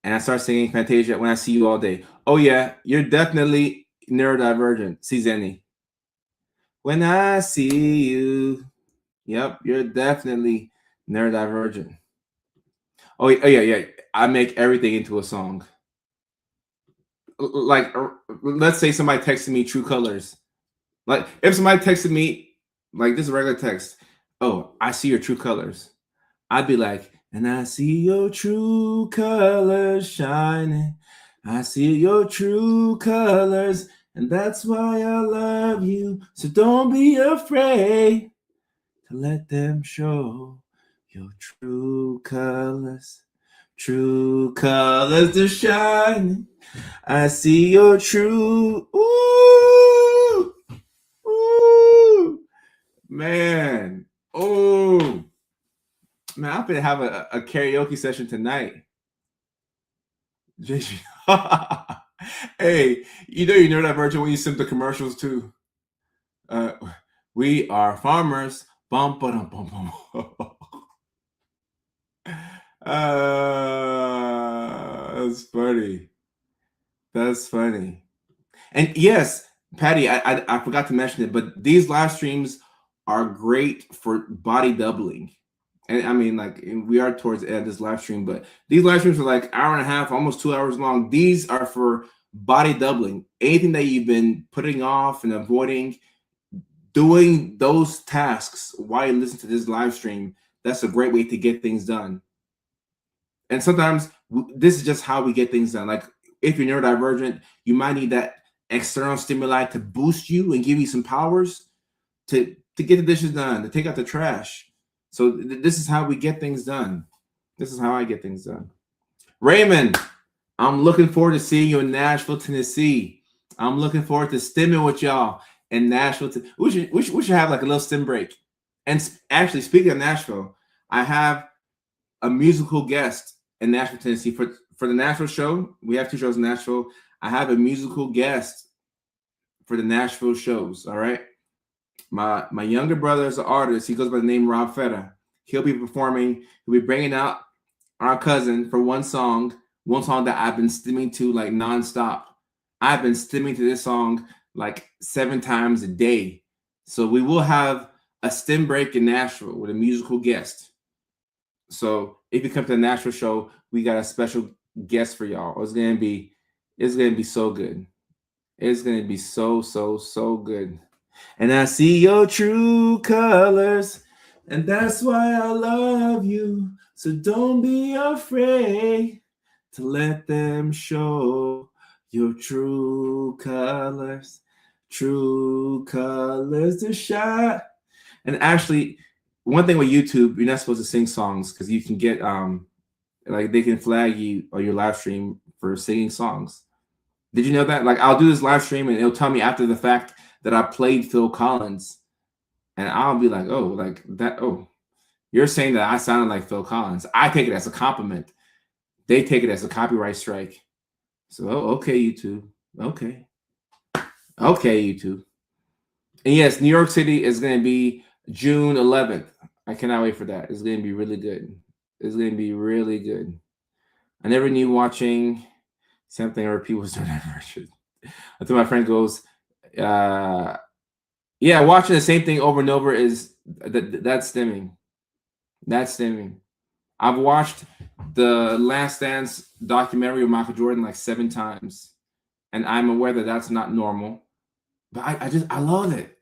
and I start singing Fantasia, when I see you all day. Oh yeah, you're definitely neurodivergent. See Zenny. When I see you. Yep, you're definitely neurodivergent. Oh yeah. I make everything into a song. Like, let's say somebody texted me True Colors. Like, if somebody texted me like this regular text. Oh, I see your true colors. I'd be like, and I see your true colors shining. I see your true colors, and that's why I love you. So don't be afraid to let them show your true colors. True colors to shine. I see your true. Ooh, ooh, man. Oh, man, I'm gonna have a karaoke session tonight. Hey, you know that version when you send the commercials too. We are farmers. Bum, ba-dum, bum, bum. That's funny. That's funny. And yes, Patty, I forgot to mention it, but these live streams are great for body doubling. And I mean, like we are towards the end of this live stream, but these live streams are like hour and a half, almost 2 hours long. These are for body doubling. Anything that you've been putting off and avoiding, doing those tasks while you listen to this live stream, that's a great way to get things done. And sometimes this is just how we get things done. Like if you're neurodivergent, you might need that external stimuli to boost you and give you some powers to get the dishes done, to take out the trash. So this is how we get things done. This is how I get things done. Raymond, I'm looking forward to seeing you in Nashville, Tennessee. I'm looking forward to stimming with y'all in Nashville. We should have like a little stim break. And actually, speaking of Nashville, I have a musical guest in Nashville, Tennessee for the Nashville show. We have 2 shows in Nashville. I have a musical guest for the Nashville shows. All right. My younger brother is an artist. He goes by the name Rob Feta. He'll be performing. He'll be bringing out our cousin for one song that I've been stimming to like nonstop. I've been stimming to this song like 7 times a day. So we will have a stim break in Nashville with a musical guest. So if you come to the Nashville show, we got a special guest for y'all. It's gonna be so good. It's gonna be so good. And I see your true colors, and that's why I love you. So don't be afraid to let them show your true colors to shine. And actually, one thing with YouTube, you're not supposed to sing songs because you can get like they can flag you on your live stream for singing songs. Did you know that? Like I'll do this live stream and it'll tell me after the fact that I played Phil Collins, and I'll be like, oh, like that. Oh, you're saying that I sounded like Phil Collins. I take it as a compliment. They take it as a copyright strike. So okay, YouTube. Okay, YouTube. And yes, New York City is going to be June 11th. I cannot wait for that. It's going to be really good. It's going to be really good. I never knew watching something or people was doing that version. Until my friend goes, yeah, watching the same thing over and over is that's stimming. That's stimming. I've watched the Last Dance documentary of Michael Jordan like 7 times, and I'm aware that that's not normal. But I love it.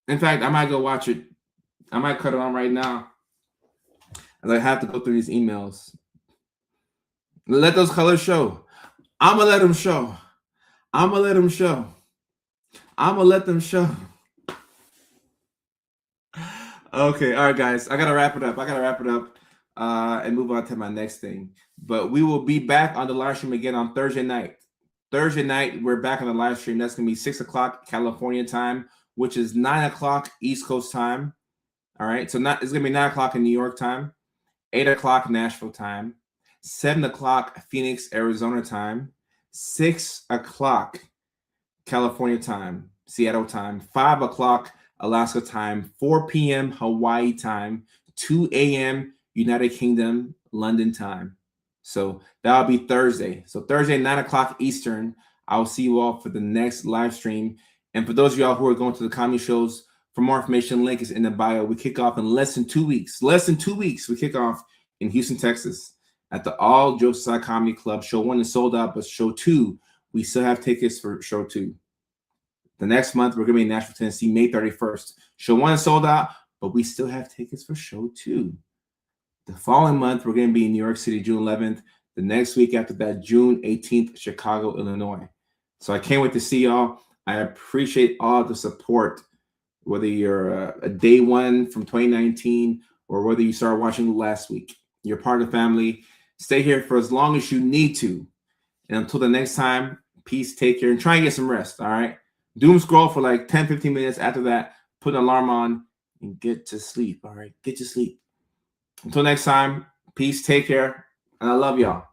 In fact, I might go watch it. I might cut it on right now, as I have to go through these emails. Let those colors show. I'm gonna let them show. I'm gonna let them show. I'm gonna let them show. Okay, all right, guys. I gotta wrap it up. And move on to my next thing. But we will be back on the live stream again on Thursday night. Thursday night, we're back on the live stream. That's gonna be 6 o'clock California time, which is 9 o'clock East Coast time. All right, so it's gonna be 9 o'clock in New York time, 8 o'clock Nashville time, 7 o'clock Phoenix, Arizona time, 6 o'clock California time, Seattle time, 5 o'clock Alaska time, 4 p.m. Hawaii time, 2 a.m. United Kingdom, London time. So that'll be Thursday. So Thursday, 9 o'clock Eastern. I'll see you all for the next live stream. And for those of y'all who are going to the comedy shows, for more information, link is in the bio. We kick off in less than 2 weeks. Less than 2 weeks. We kick off in Houston, Texas at the All Jokes Aside Comedy Club. Show 1 is sold out, but show 2, we still have tickets for show 2. The next month, we're going to be in Nashville, Tennessee, May 31st. Show 1 is sold out, but we still have tickets for show 2. The following month, we're going to be in New York City, June 11th. The next week after that, June 18th, Chicago, Illinois. So I can't wait to see y'all. I appreciate all the support, whether you're a day one from 2019 or whether you started watching last week. You're part of the family. Stay here for as long as you need to. And until the next time, peace, take care, and try and get some rest, all right? Doom scroll for like 10, 15 minutes. After that, put an alarm on and get to sleep, all right? Get to sleep. Until next time, peace, take care, and I love y'all.